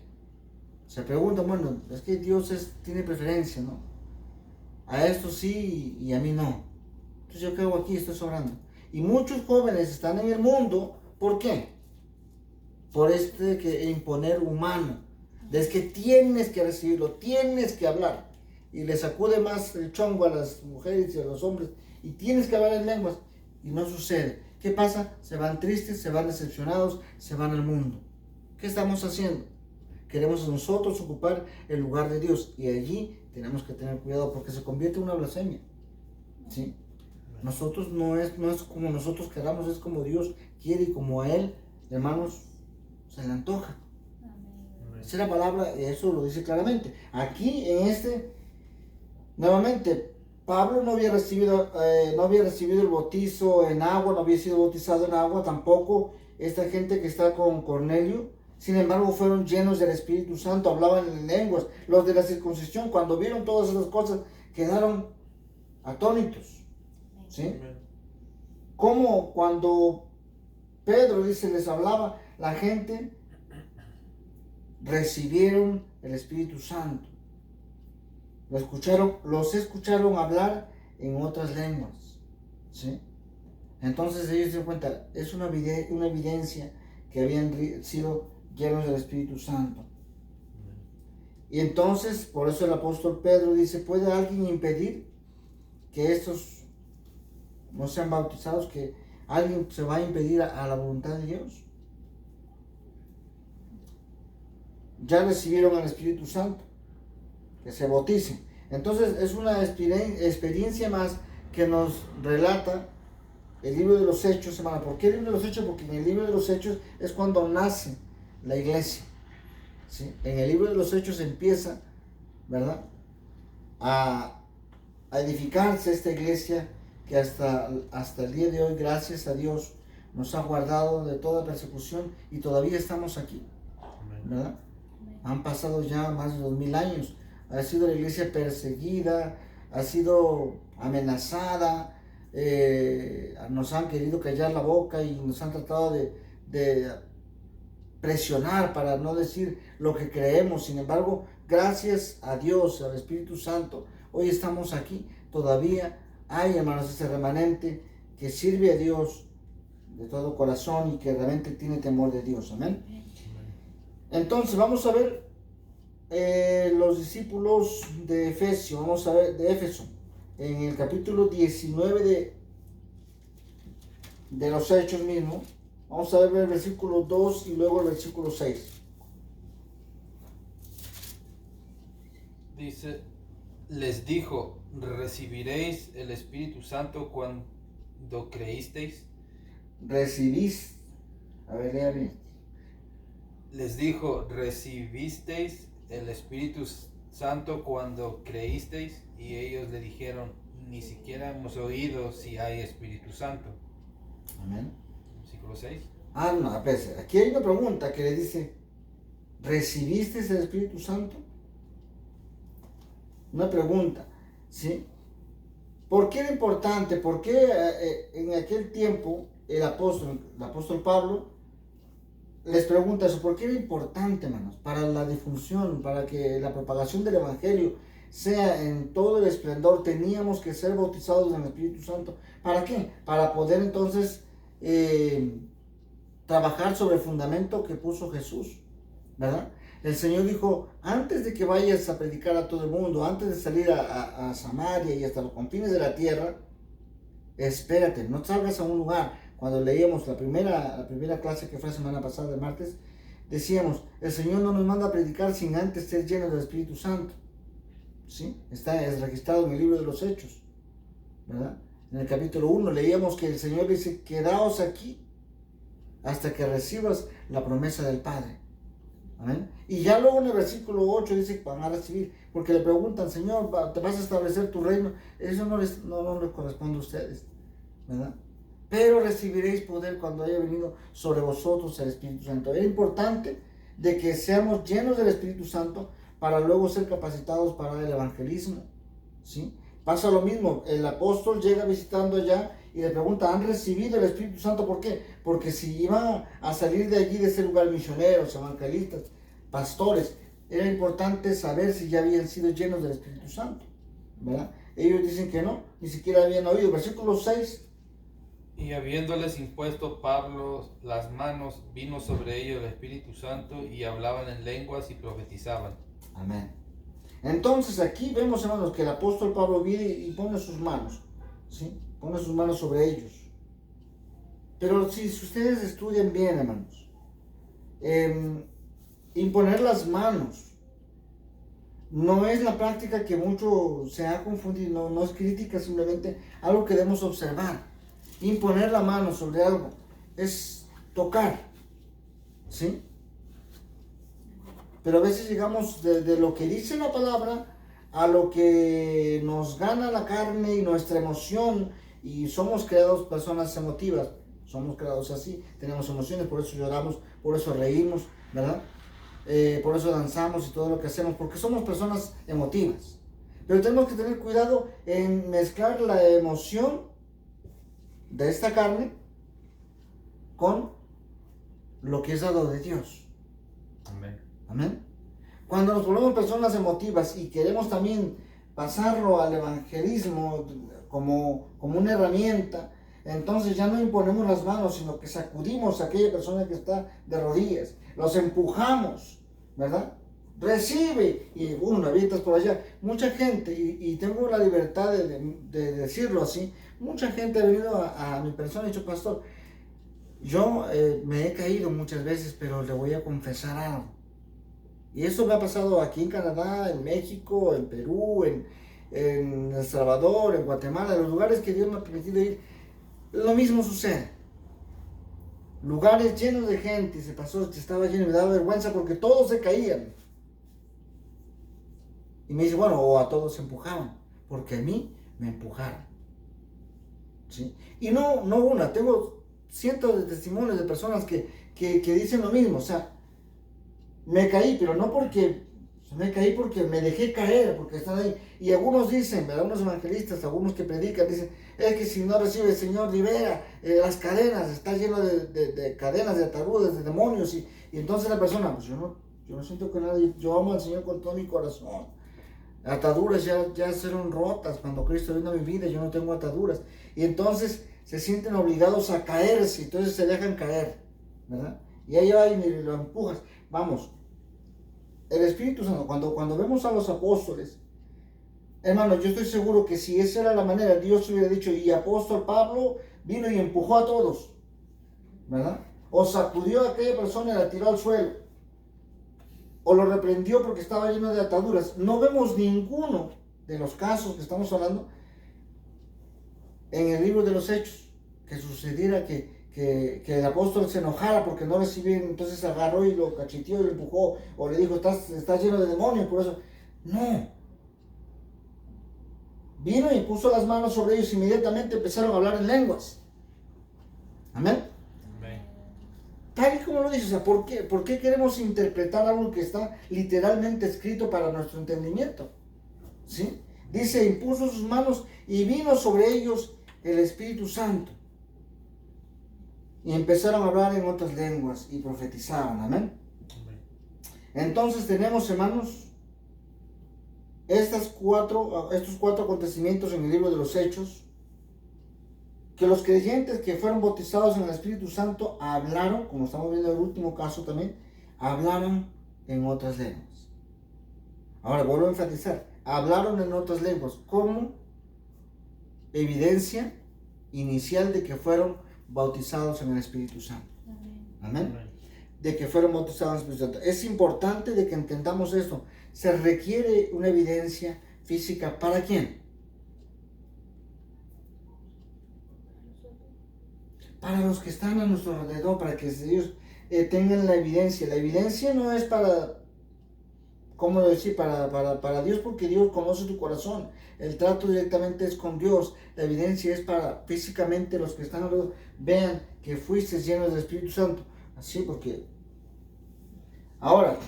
Se preguntan, bueno, es que Dios tiene preferencia, ¿no? A esto sí y a mí no. Entonces yo qué hago aquí, estoy sobrando. Y muchos jóvenes están en el mundo, ¿por qué? Por que imponer humano. Es que tienes que recibirlo, tienes que hablar. Y le sacude más el chongo a las mujeres y a los hombres. Y tienes que hablar en lenguas. Y no sucede. ¿Qué pasa? Se van tristes, se van decepcionados, se van al mundo. ¿Qué estamos haciendo? Queremos nosotros ocupar el lugar de Dios. Y allí tenemos que tener cuidado porque se convierte en una blasfemia, ¿sí? Nosotros no es como nosotros queramos, es como Dios quiere y como a Él, hermanos, se le antoja. Esa es la palabra, eso lo dice claramente. Aquí nuevamente, Pablo no había recibido el bautizo en agua, no había sido bautizado en agua, tampoco esta gente que está con Cornelio. Sin embargo, fueron llenos del Espíritu Santo, hablaban en lenguas. Los de la circuncisión, cuando vieron todas esas cosas, quedaron atónitos. ¿Sí? Como cuando Pedro dice, les hablaba, la gente recibieron el Espíritu Santo. Los escucharon hablar en otras lenguas. ¿Sí? Entonces ellos se dan cuenta, es una evidencia que habían sido llenos del Espíritu Santo. Y entonces, por eso el apóstol Pedro dice, ¿puede alguien impedir que estos no sean bautizados? ¿Que alguien se va a impedir a la voluntad de Dios? Ya recibieron al Espíritu Santo, que se bauticen. Entonces es una experiencia más que nos relata el libro de los Hechos, hermano. ¿Por qué el libro de los Hechos? Porque en el libro de los Hechos es cuando nace la iglesia. ¿Sí? En el libro de los Hechos empieza, ¿verdad?, a edificarse esta iglesia que hasta el día de hoy, gracias a Dios, nos ha guardado de toda persecución y todavía estamos aquí, ¿verdad? Han pasado ya más de 2000 años. Ha sido la iglesia perseguida, ha sido amenazada, nos han querido callar la boca y nos han tratado de presionar para no decir lo que creemos. Sin embargo, gracias a Dios, al Espíritu Santo, hoy estamos aquí. Todavía hay, hermanos, ese remanente que sirve a Dios de todo corazón y que realmente tiene temor de Dios. Amén. Entonces vamos a ver los discípulos de Efesio, vamos a ver de Éfeso, en el capítulo 19 de los Hechos mismo. Vamos a ver el versículo 2 y luego el versículo 6. Dice, les dijo, recibiréis el Espíritu Santo cuando creísteis. Recibís. A ver, lea bien. Les dijo, recibisteis el Espíritu Santo cuando creísteis, y ellos le dijeron, ni siquiera hemos oído si hay Espíritu Santo. Amén. Versículo 6. No, pues, aquí hay una pregunta que le dice, ¿recibiste el Espíritu Santo? Una pregunta, ¿sí? ¿Por qué era importante? ¿Por qué en aquel tiempo el apóstol Pablo les pregunta eso? ¿Por qué era importante, hermanos? Para la difusión, para que la propagación del Evangelio sea en todo el esplendor, teníamos que ser bautizados en el Espíritu Santo. ¿Para qué? Para poder entonces trabajar sobre el fundamento que puso Jesús, ¿verdad? El Señor dijo, antes de que vayas a predicar a todo el mundo, antes de salir a Samaria y hasta los confines de la tierra, espérate, no salgas a un lugar. Cuando leíamos la primera clase que fue la semana pasada, el martes, decíamos, el Señor no nos manda a predicar sin antes ser llenos del Espíritu Santo. ¿Sí? Es registrado en el libro de los Hechos, ¿verdad? En el capítulo 1 leíamos que el Señor dice, quedaos aquí hasta que recibas la promesa del Padre. Amén. Y ya luego en el versículo 8 dice que van a recibir, porque le preguntan, Señor, ¿te vas a establecer tu reino? Eso no les corresponde a ustedes, ¿verdad? Pero recibiréis poder cuando haya venido sobre vosotros el Espíritu Santo. Es importante de que seamos llenos del Espíritu Santo para luego ser capacitados para el evangelismo, ¿sí? Pasa lo mismo, el apóstol llega visitando allá y le pregunta, ¿han recibido el Espíritu Santo? ¿Por qué? Porque si iban a salir de allí, de ese lugar, misioneros, evangelistas, pastores, era importante saber si ya habían sido llenos del Espíritu Santo, ¿verdad? Ellos dicen que no, ni siquiera habían oído. Versículo 6. Y habiéndoles impuesto Pablo las manos, vino sobre ellos el Espíritu Santo, y hablaban en lenguas y profetizaban. Amén. Entonces aquí vemos, hermanos, que el apóstol Pablo viene y pone sus manos, ¿sí? Pone sus manos sobre ellos. Pero si ustedes estudian bien, hermanos, imponer las manos no es la práctica que mucho se ha confundido, no es crítica, simplemente algo que debemos observar. Imponer la mano sobre algo es tocar, ¿sí? Pero a veces llegamos de lo que dice la palabra a lo que nos gana la carne y nuestra emoción, y somos creados personas emotivas, somos creados así, tenemos emociones, por eso lloramos, por eso reímos, ¿verdad? Por eso danzamos y todo lo que hacemos, porque somos personas emotivas. Pero tenemos que tener cuidado en mezclar la emoción de esta carne con lo que es dado de Dios. Amén. Amén. Cuando nos volvemos personas emotivas y queremos también pasarlo al evangelismo como una herramienta, entonces ya no imponemos las manos, sino que sacudimos a aquella persona que está de rodillas, los empujamos, ¿verdad? Recibe, y la avientas por allá. Mucha gente, y tengo la libertad de decirlo así, mucha gente ha venido a mi persona y dicho, pastor, yo me he caído muchas veces, pero le voy a confesar algo. Y eso me ha pasado aquí en Canadá, en México, en Perú, en El Salvador, en Guatemala, en los lugares que Dios me ha permitido ir. Lo mismo sucede. Lugares llenos de gente, se pasó, estaba lleno, me daba vergüenza porque todos se caían. Y me dice, bueno, o a todos se empujaban, porque a mí me empujaron. ¿Sí? Y no una, tengo cientos de testimonios de personas que dicen lo mismo, o sea, me caí, pero no porque, me caí porque me dejé caer, porque están ahí. Y algunos dicen, algunos evangelistas, algunos que predican, dicen, es que si no recibe el Señor, libera las cadenas, está lleno de cadenas, de ataduras, de demonios. Y entonces la persona, pues yo no siento que nadie, yo amo al Señor con todo mi corazón. Ataduras ya fueron rotas cuando Cristo vino a mi vida, yo no tengo ataduras. Y entonces se sienten obligados a caerse, entonces se dejan caer, ¿verdad? Y ahí va y lo empujas. Vamos, el Espíritu Santo, cuando vemos a los apóstoles, hermano, yo estoy seguro que si esa era la manera, Dios hubiera dicho, y apóstol Pablo vino y empujó a todos, ¿verdad? O sacudió a aquella persona y la tiró al suelo, o lo reprendió porque estaba lleno de ataduras. No vemos ninguno de los casos que estamos hablando en el libro de los Hechos, que sucediera que el apóstol se enojara porque no recibía, entonces agarró y lo cacheteó y lo empujó, o le dijo, estás lleno de demonios, por eso. No. Vino y puso las manos sobre ellos, inmediatamente empezaron a hablar en lenguas. Amén. Tal y como lo dice, o sea, ¿por qué queremos interpretar algo que está literalmente escrito para nuestro entendimiento? ¿Sí? Dice, impuso sus manos y vino sobre ellos el Espíritu Santo. Y empezaron a hablar en otras lenguas y profetizaban, amén. Entonces tenemos, hermanos, estos cuatro acontecimientos en el libro de los Hechos, que los creyentes que fueron bautizados en el Espíritu Santo hablaron, como estamos viendo en el último caso también, hablaron en otras lenguas. Ahora vuelvo a enfatizar, hablaron en otras lenguas como evidencia inicial de que fueron bautizados en el Espíritu Santo. Amén. De que fueron bautizados en el Espíritu Santo. Es importante de que entendamos esto. Se requiere una evidencia física. ¿Para quién? Para los que están a nuestro alrededor, para que ellos tengan la evidencia. La evidencia no es para, ¿cómo decir? Para Dios, porque Dios conoce tu corazón. El trato directamente es con Dios. La evidencia es para físicamente los que están alrededor vean que fuiste lleno del Espíritu Santo. Así, porque ahora,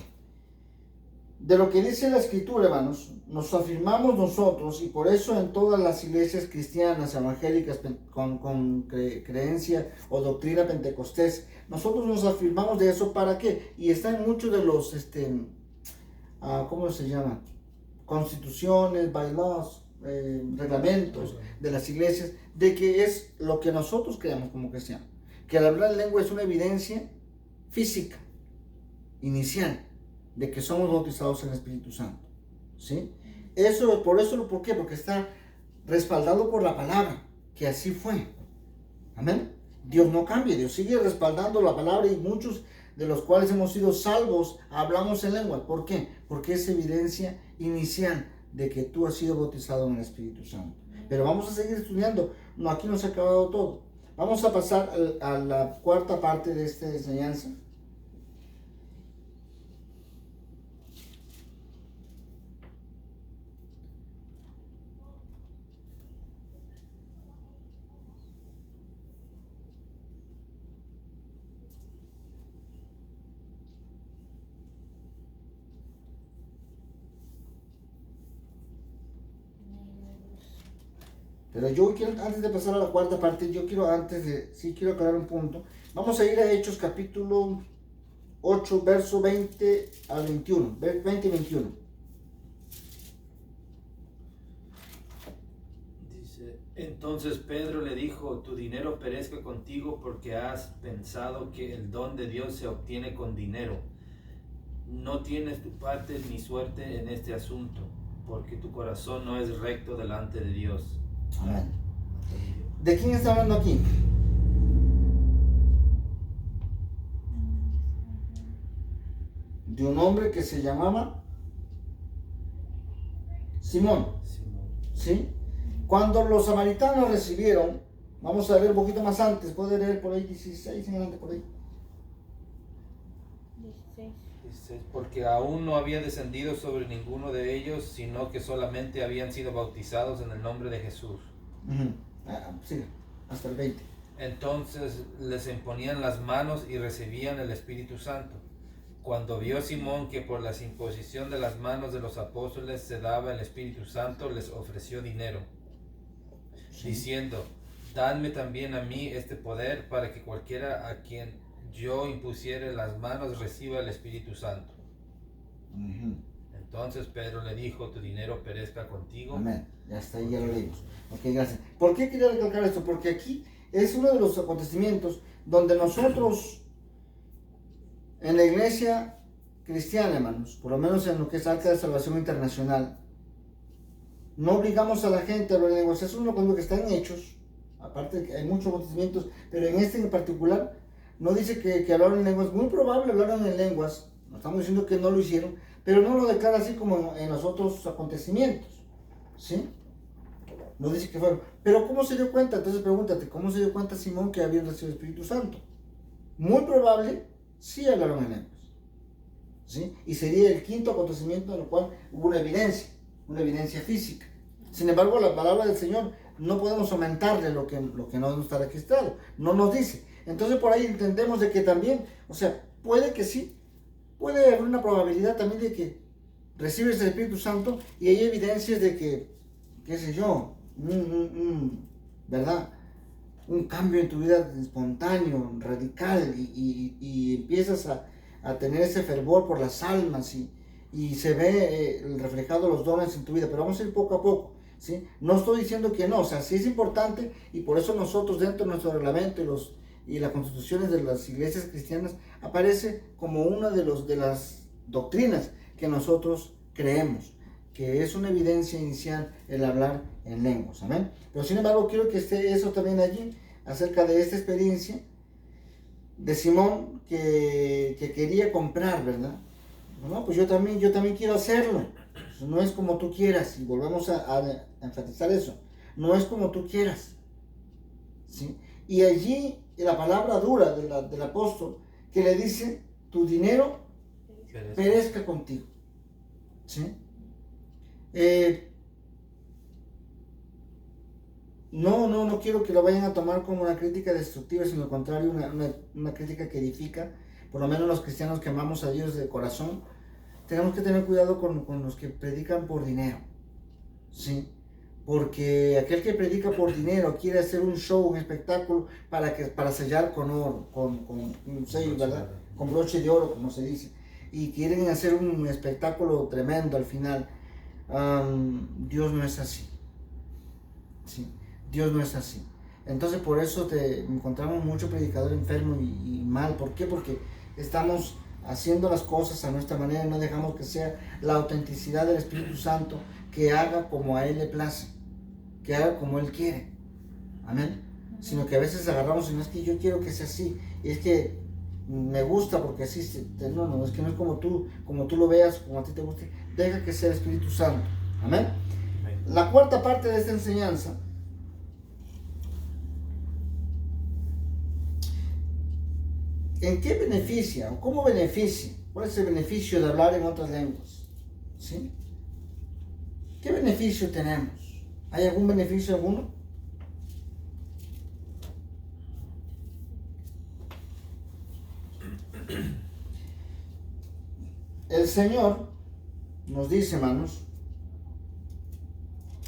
de lo que dice la Escritura, hermanos, nos afirmamos nosotros, y por eso en todas las iglesias cristianas, evangélicas, con creencia o doctrina pentecostés, nosotros nos afirmamos de eso. ¿Para qué? Y está en muchos de los, ¿cómo se llama? Constituciones, bylaws, reglamentos de las iglesias, de que es lo que nosotros creamos como cristianos, que al hablar lengua es una evidencia física, inicial, de que somos bautizados en el Espíritu Santo, ¿sí? ¿Por qué? Porque está respaldado por la palabra, que así fue, amén. Dios no cambia, Dios sigue respaldando la palabra, y muchos de los cuales hemos sido salvos hablamos en lengua. ¿Por qué? Porque es evidencia inicial de que tú has sido bautizado en el Espíritu Santo. Pero vamos a seguir estudiando, no, aquí no se ha acabado todo. Vamos a pasar a la cuarta parte de esta enseñanza. Pero yo quiero, antes de pasar a la cuarta parte, quiero aclarar un punto. Vamos a ir a Hechos capítulo 8, verso 20 al 21, 20 y 21. Dice, entonces Pedro le dijo, tu dinero perezca contigo porque has pensado que el don de Dios se obtiene con dinero. No tienes tu parte ni suerte en este asunto, porque tu corazón no es recto delante de Dios. Amén. ¿De quién está hablando aquí? De un hombre que se llamaba Simón. Simón. ¿Sí? Cuando los samaritanos recibieron, vamos a leer un poquito más antes, puede leer por ahí 16 en adelante por ahí. 16. Dice, porque aún no había descendido sobre ninguno de ellos, sino que solamente habían sido bautizados en el nombre de Jesús. Sí, hasta el 20. Entonces les imponían las manos y recibían el Espíritu Santo. Cuando vio Simón que por la imposición de las manos de los apóstoles se daba el Espíritu Santo, les ofreció dinero, diciendo, dadme también a mí este poder para que cualquiera a quien yo impusiere las manos reciba el Espíritu Santo. Entonces Pedro le dijo, tu dinero perezca contigo. Amén. Ya está ahí, ya lo leímos. Ok, gracias. ¿Por qué quería recalcar esto? Porque aquí es uno de los acontecimientos donde nosotros en la iglesia cristiana, hermanos, por lo menos en lo que es Arca de Salvación Internacional, no obligamos a la gente a hablar en lenguas. Es uno cuando que está en Hechos, aparte de que hay muchos acontecimientos, pero en este en particular no dice que hablaron en lenguas. Muy probable hablaron en lenguas, no estamos diciendo que no lo hicieron, pero no lo declara así como en los otros acontecimientos, ¿sí? No dice que fueron. Pero ¿cómo se dio cuenta? Entonces pregúntate, ¿cómo se dio cuenta Simón que había recibido el Espíritu Santo? Muy probable, sí hablaron en lenguas, ¿sí? Y sería el quinto acontecimiento en el cual hubo una evidencia física. Sin embargo, la palabra del Señor no podemos aumentarle lo que no está registrado, no nos dice. Entonces por ahí entendemos de que también, o sea, puede que sí, puede haber una probabilidad también de que recibes el Espíritu Santo y hay evidencias de que, qué sé yo, ¿verdad? Un cambio en tu vida espontáneo, radical, y empiezas a tener ese fervor por las almas y se ve reflejado los dones en tu vida, pero vamos a ir poco a poco, ¿sí? No estoy diciendo que no, o sea, sí es importante y por eso nosotros dentro de nuestro reglamento y las constituciones de las iglesias cristianas aparece como una de las doctrinas que nosotros creemos, que es una evidencia inicial el hablar en lenguas, amén. Pero sin embargo quiero que esté eso también allí, acerca de esta experiencia de Simón que quería comprar, ¿verdad? No, pues yo también quiero hacerlo. No es como tú quieras, y volvemos a enfatizar eso, no es como tú quieras, ¿sí? Y allí la palabra dura del apóstol que le dice, tu dinero perezca contigo, ¿sí? No quiero que lo vayan a tomar como una crítica destructiva, sino al contrario, una crítica que edifica. Por lo menos los cristianos que amamos a Dios de corazón, tenemos que tener cuidado con los que predican por dinero, ¿sí? Porque aquel que predica por dinero quiere hacer un show, un espectáculo para sellar con oro, con un sello, ¿verdad? Con broche de oro, como se dice. Y quieren hacer un espectáculo tremendo al final. Dios no es así, ¿sí? Dios no es así. Entonces por eso encontramos mucho predicador enfermo y mal. ¿Por qué? Porque estamos haciendo las cosas a nuestra manera y no dejamos que sea la autenticidad del Espíritu Santo que haga como a Él le place, que haga como Él quiere. Amén. Sino que a veces agarramos y no es que yo quiero que sea así, y es que me gusta porque así, no, es que no es como tú lo veas, como a ti te guste. Deja que sea el Espíritu Santo. Amén. La cuarta parte de esta enseñanza ¿en qué beneficia o cómo beneficia? ¿Cuál es el beneficio de hablar en otras lenguas? ¿Sí? ¿Qué beneficio tenemos? ¿Hay algún beneficio alguno? El Señor nos dice, hermanos,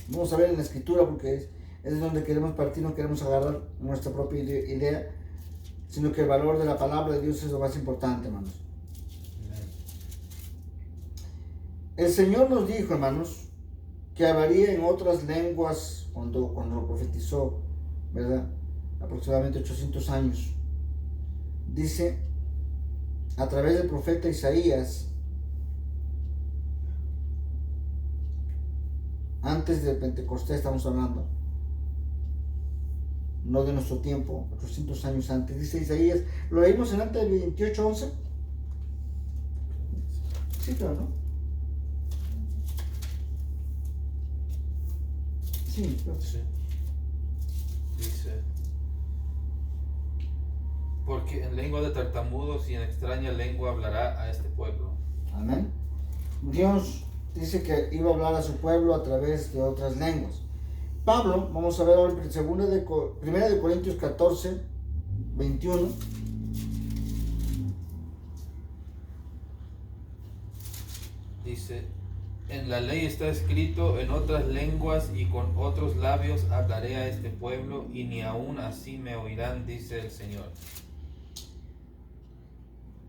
vamos a ver en la escritura porque es donde queremos partir, no queremos agarrar nuestra propia idea, sino que el valor de la palabra de Dios es lo más importante, hermanos. El Señor nos dijo, hermanos, que hablaría en otras lenguas cuando lo profetizó, ¿verdad? Aproximadamente 800 años. Dice, a través del profeta Isaías, antes del Pentecostés estamos hablando, no de nuestro tiempo, 800 años antes. Dice Isaías, lo leímos en antes del 28:11. Sí, claro, ¿no? Sí, claro. Sí. Dice, porque en lengua de tartamudos y en extraña lengua hablará a este pueblo. Amén. Dios dice que iba a hablar a su pueblo a través de otras lenguas. Pablo, vamos a ver ahora en 1 de Corintios 14, 21. Dice, en la ley está escrito, en otras lenguas y con otros labios hablaré a este pueblo, y ni aún así me oirán, dice el Señor.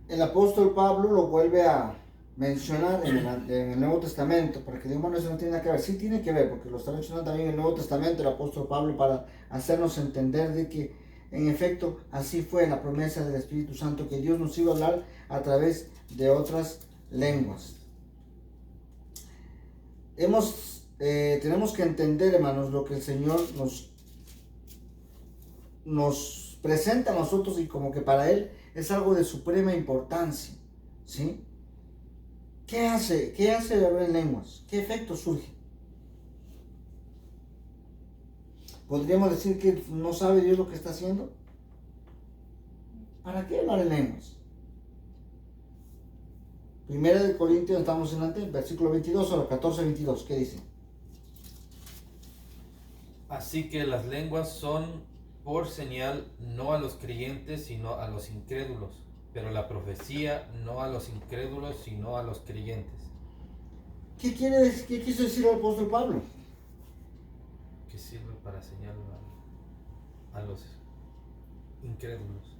El apóstol Pablo lo vuelve a mencionar en el Nuevo Testamento, porque digo, bueno, eso no tiene nada que ver. Sí tiene que ver, porque lo está mencionando también en el Nuevo Testamento el apóstol Pablo para hacernos entender de que en efecto así fue la promesa del Espíritu Santo, que Dios nos iba a hablar a través de otras lenguas. Tenemos que entender, hermanos, lo que el Señor nos presenta a nosotros, y como que para Él es algo de suprema importancia, ¿sí? ¿Qué hace hablar en lenguas? ¿Qué efecto surge? ¿Podríamos decir que no sabe Dios lo que está haciendo? ¿Para qué hablar en lenguas? Primera de Corintios, estamos en antes, versículo 22 o 14, 22, ¿qué dice? Así que las lenguas son por señal no a los creyentes, sino a los incrédulos, pero la profecía no a los incrédulos, sino a los creyentes. ¿Qué quiso decir el apóstol Pablo? Que sirve para señal a los incrédulos.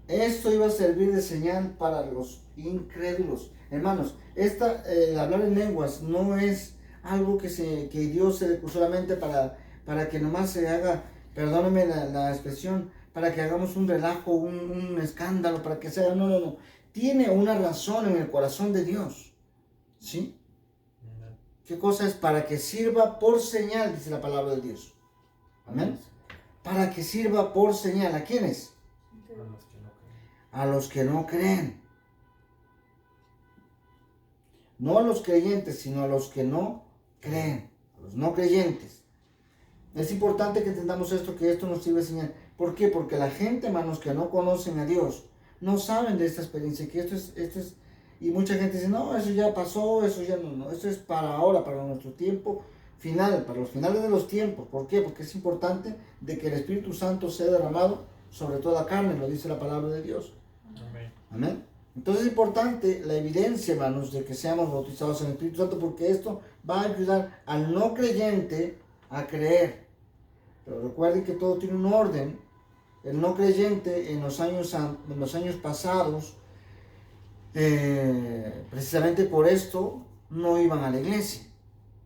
Esto iba a servir de señal para los incrédulos. Hermanos, hablar en lenguas no es algo que Dios se le puso solamente para que nomás se haga, perdónenme la expresión, para que hagamos un relajo, un escándalo, para que sea, no. Tiene una razón en el corazón de Dios. ¿Sí? ¿Qué cosa es? Para que sirva por señal, dice la palabra de Dios. Amén. Para que sirva por señal. ¿A quiénes? A los que no creen. No a los creyentes, sino a los que no creen. A los no creyentes. Es importante que entendamos esto, que esto nos sirve de señal. ¿Por qué? Porque la gente, hermanos, que no conocen a Dios, no saben de esta experiencia, que esto es, y mucha gente dice, no, eso ya pasó, eso ya no, esto es para ahora, para nuestro tiempo final, para los finales de los tiempos. ¿Por qué? Porque es importante de que el Espíritu Santo sea derramado sobre toda carne, lo dice la palabra de Dios. Amén. Amén. Entonces es importante la evidencia, hermanos, de que seamos bautizados en el Espíritu Santo, porque esto va a ayudar al no creyente a creer. Pero recuerden que todo tiene un orden. El no creyente en los años pasados, precisamente por esto, no iban a la iglesia.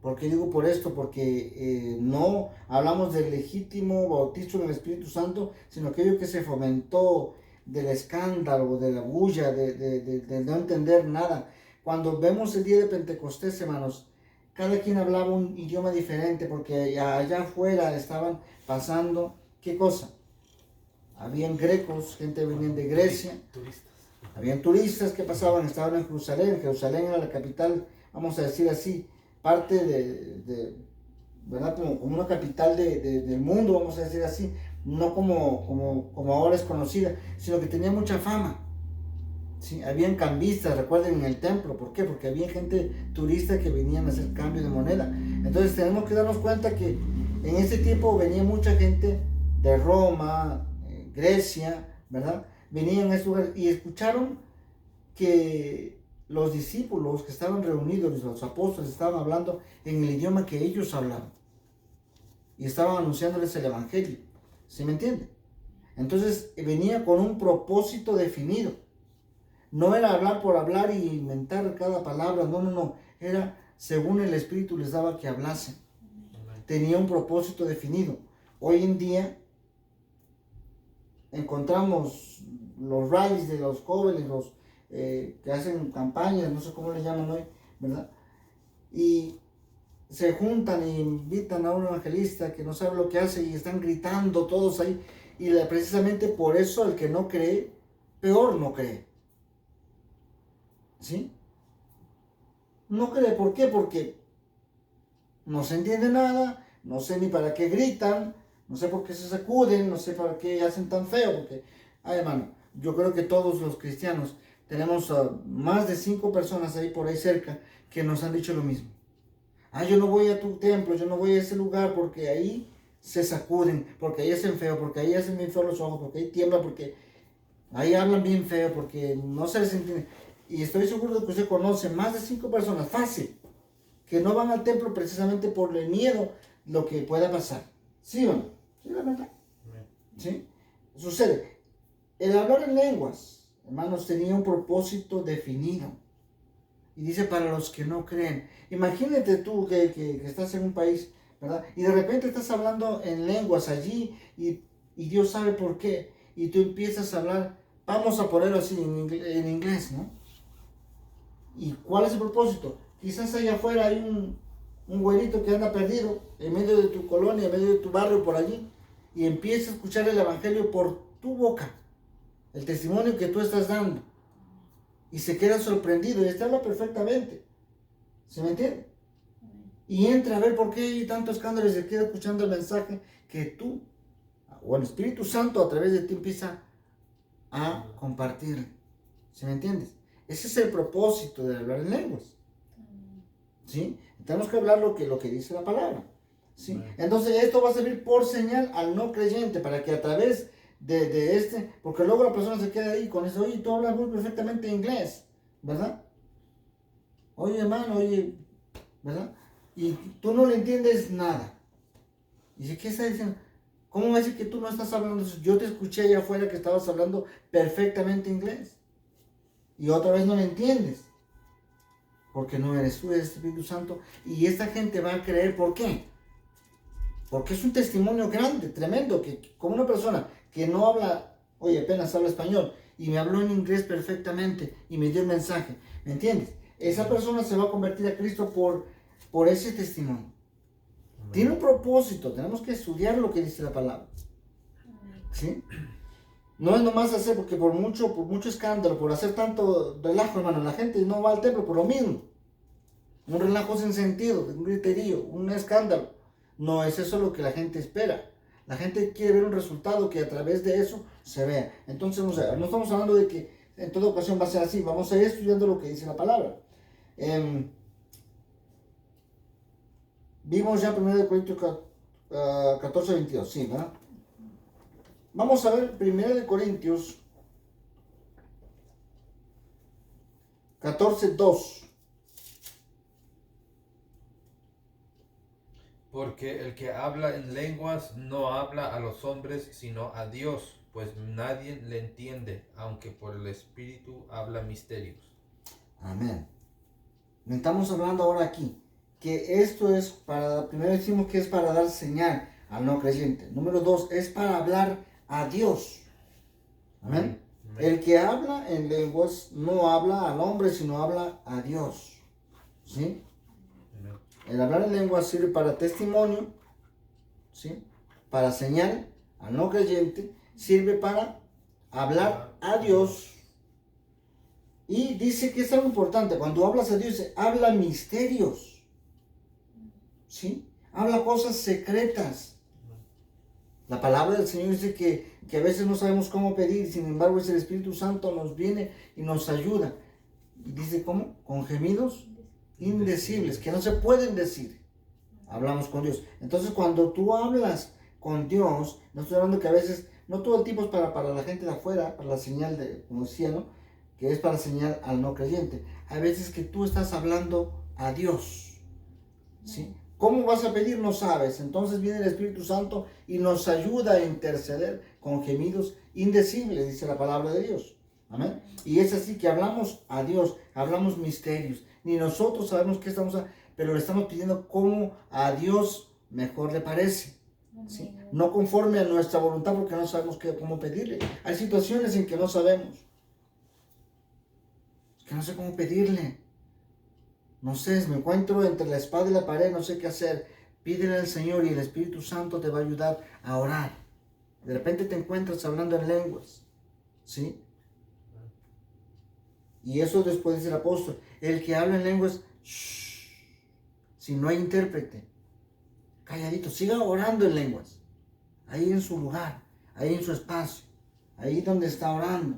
¿Por qué digo por esto? Porque no hablamos del legítimo bautismo en el Espíritu Santo, sino aquello que se fomentó del escándalo, de la bulla, de no entender nada. Cuando vemos el día de Pentecostés, hermanos, cada quien hablaba un idioma diferente, porque allá afuera estaban pasando, ¿qué cosa? Habían grecos, gente venía de Grecia, Turistas. habían turistas que pasaban, estaban en Jerusalén. Jerusalén era la capital, vamos a decir así, parte ¿verdad? Como una capital del mundo, vamos a decir así, no como ahora es conocida, sino que tenía mucha fama. ¿Sí? Habían cambistas, recuerden, en el templo. ¿Por qué? Porque había gente turista que venían a hacer cambio de moneda. Entonces tenemos que darnos cuenta que en ese tiempo venía mucha gente de Roma, Grecia, ¿verdad? Venían a ese lugar y escucharon que los discípulos que estaban reunidos, los apóstoles, estaban hablando en el idioma que ellos hablaban. y estaba anunciándoles el evangelio. ¿Sí me entiende? Entonces venía con un propósito definido. No era hablar por hablar y inventar cada palabra, no. Era según el Espíritu les daba que hablasen. Tenía un propósito definido. Hoy en día encontramos los rallies de los jóvenes, los que hacen campañas, no sé cómo les llaman hoy, ¿verdad? Y se juntan e invitan a un evangelista que no sabe lo que hace y están gritando todos ahí. Y precisamente por eso el que no cree, peor no cree. ¿Sí? No cree, ¿por qué? Porque no se entiende nada, no sé ni para qué gritan, no sé por qué se sacuden, no sé para qué hacen tan feo, porque, ay hermano, yo creo que todos los cristianos tenemos más de 5 personas ahí por ahí cerca que nos han dicho lo mismo. Yo no voy a tu templo, yo no voy a ese lugar porque ahí se sacuden, porque ahí hacen feo, porque ahí hacen bien feo los ojos, porque ahí tiembla, porque ahí hablan bien feo, porque no se les entiende. Y estoy seguro de que usted conoce más de 5 personas, fácil, que no van al templo precisamente por el miedo lo que pueda pasar. ¿Sí o no? Sí, la verdad. ¿Sí? Sucede. El hablar en lenguas, hermanos, tenía un propósito definido. Y dice para los que no creen. Imagínate tú que estás en un país, ¿verdad? Y de repente estás hablando en lenguas allí y Dios sabe por qué. Y tú empiezas a hablar, vamos a ponerlo así en inglés, ¿no? ¿Y cuál es el propósito? Quizás allá afuera hay un güerito que anda perdido en medio de tu colonia, en medio de tu barrio, por allí. Y empieza a escuchar el evangelio por tu boca. El testimonio que tú estás dando. Y se queda sorprendido y este habla perfectamente. ¿Se me entiende? Y entra a ver por qué hay tanto escándalo y se queda escuchando el mensaje que tú, o el Espíritu Santo a través de ti empieza a compartir. ¿Se me entiendes? Ese es el propósito de hablar en lenguas. ¿Sí? Tenemos que hablar lo que dice la palabra. ¿Sí? Entonces esto va a servir por señal al no creyente para que a través de porque luego la persona se queda ahí con eso, oye, tú hablas muy perfectamente inglés, ¿verdad? Oye, hermano, oye, ¿verdad? Y tú no le entiendes nada. Y dice, ¿qué está diciendo? ¿Cómo va a decir que tú no estás hablando eso? Yo te escuché allá afuera que estabas hablando perfectamente inglés. Y otra vez no le entiendes. Porque no eres tú, eres el Espíritu Santo. Y esta gente va a creer, ¿por qué? Porque es un testimonio grande, tremendo, que como una persona que no habla, oye, apenas habla español, y me habló en inglés perfectamente, y me dio el mensaje, ¿me entiendes? Esa persona se va a convertir a Cristo por ese testimonio. Amén. Tiene un propósito, tenemos que estudiar lo que dice la palabra. ¿Sí? No es nomás hacer, porque por mucho escándalo, por hacer tanto relajo, hermano, la gente no va al templo por lo mismo. Un relajo sin sentido, un griterío, un escándalo. No es eso lo que la gente espera. La gente quiere ver un resultado que a través de eso se vea. Entonces, no estamos hablando de que en toda ocasión va a ser así. Vamos a ir estudiando lo que dice la palabra. Vimos ya 1 Corintios 14, 22. Sí, ¿verdad? Vamos a ver 1 Corintios 14, 2. Porque el que habla en lenguas no habla a los hombres, sino a Dios, pues nadie le entiende, aunque por el Espíritu habla misterios. Amén. Estamos hablando ahora aquí, que esto es para, primero decimos que es para dar señal al no creyente. Número 2, es para hablar a Dios. Amén. Amén. El que habla en lenguas no habla al hombre, sino habla a Dios. ¿Sí? El hablar en lengua sirve para testimonio, ¿sí? Para señal al no creyente, sirve para hablar a Dios. Y dice que es algo importante, cuando hablas a Dios, habla misterios, ¿sí? Habla cosas secretas. La palabra del Señor dice que a veces no sabemos cómo pedir, sin embargo es el Espíritu Santo nos viene y nos ayuda. Y dice, ¿cómo? Con gemidos indecibles, que no se pueden decir. Hablamos con Dios. Entonces, cuando tú hablas con Dios, no estoy hablando que a veces, no todo el tiempo es para la gente de afuera, para la señal de, como decía, ¿no? Que es para señal al no creyente. Hay veces que tú estás hablando a Dios, ¿sí? ¿Cómo vas a pedir? No sabes. Entonces viene el Espíritu Santo y nos ayuda a interceder con gemidos indecibles, dice la palabra de Dios. Amén. Y es así que hablamos a Dios, hablamos misterios. Ni nosotros sabemos qué estamos haciendo, pero le estamos pidiendo como a Dios mejor le parece. ¿Sí? No conforme a nuestra voluntad, porque no sabemos cómo pedirle. Hay situaciones en que no sabemos. Es que no sé cómo pedirle. No sé, me encuentro entre la espada y la pared, no sé qué hacer. Pídele al Señor y el Espíritu Santo te va a ayudar a orar. De repente te encuentras hablando en lenguas. ¿Sí? Y eso después dice el apóstol. El que habla en lenguas, shh, si no hay intérprete, calladito, siga orando en lenguas. Ahí en su lugar, ahí en su espacio, ahí donde está orando.